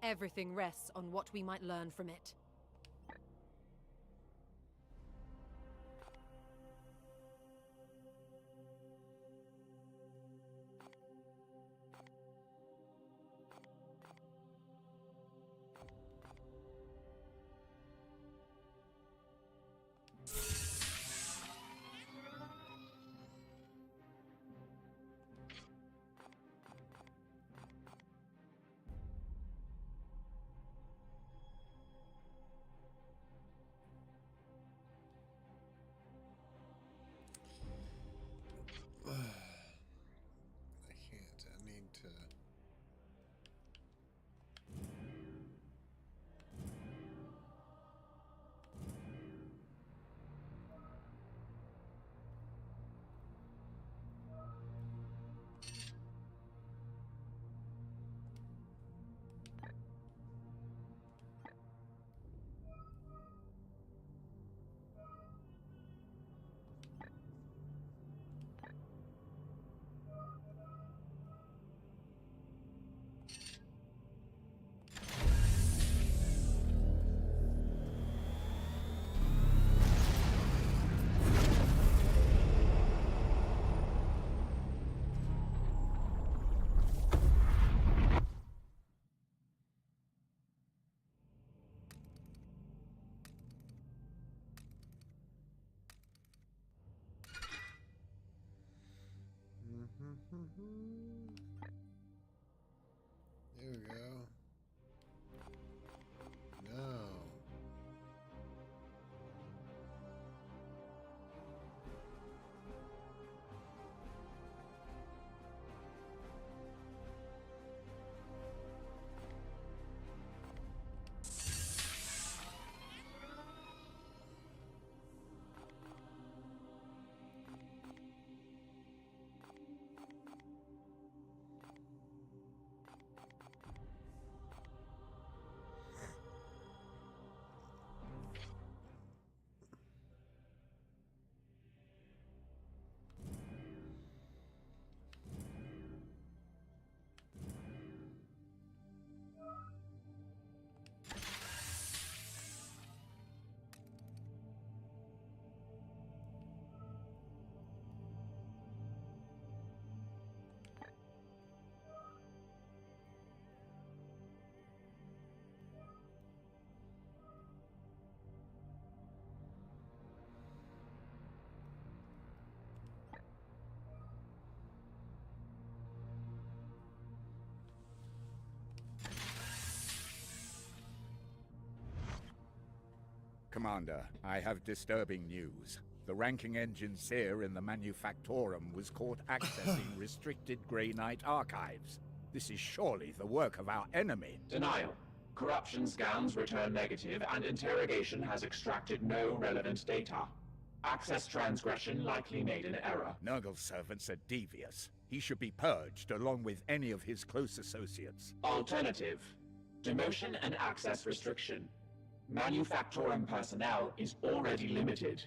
Everything rests on what we might learn from it. I can't. I need to. There we go. No. Commander, I have disturbing news. The ranking engineer in the Manufactorum was caught accessing restricted Grey Knight archives. This is surely the work of our enemy. Denial. Corruption scans return negative, and interrogation has extracted no relevant data. Access transgression likely made an error. Nurgle's servants are devious. He should be purged along with any of his close associates. Alternative. Demotion and access restriction. Manufactorum personnel is already limited.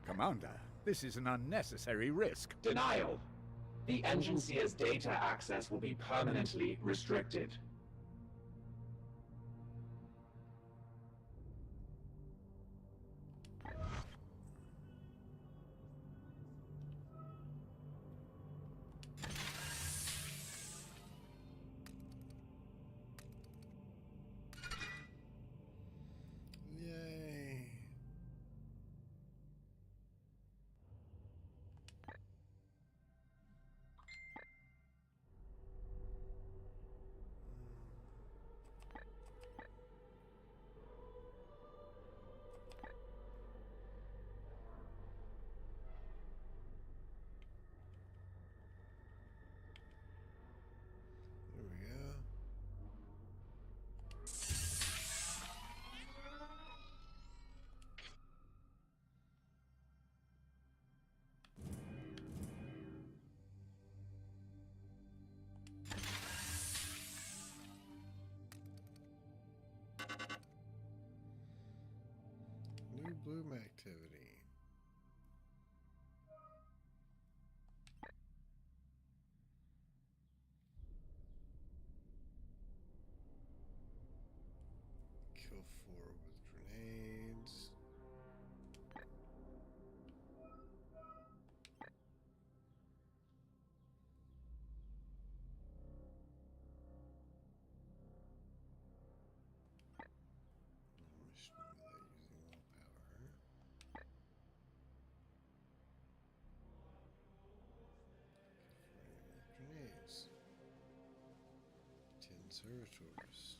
Commander, this is an unnecessary risk. Denial. The Engineer's data access will be permanently restricted. Yay. activity. Kill 4 with grenades. Mission without using willpower. Grenades. 10 servitors.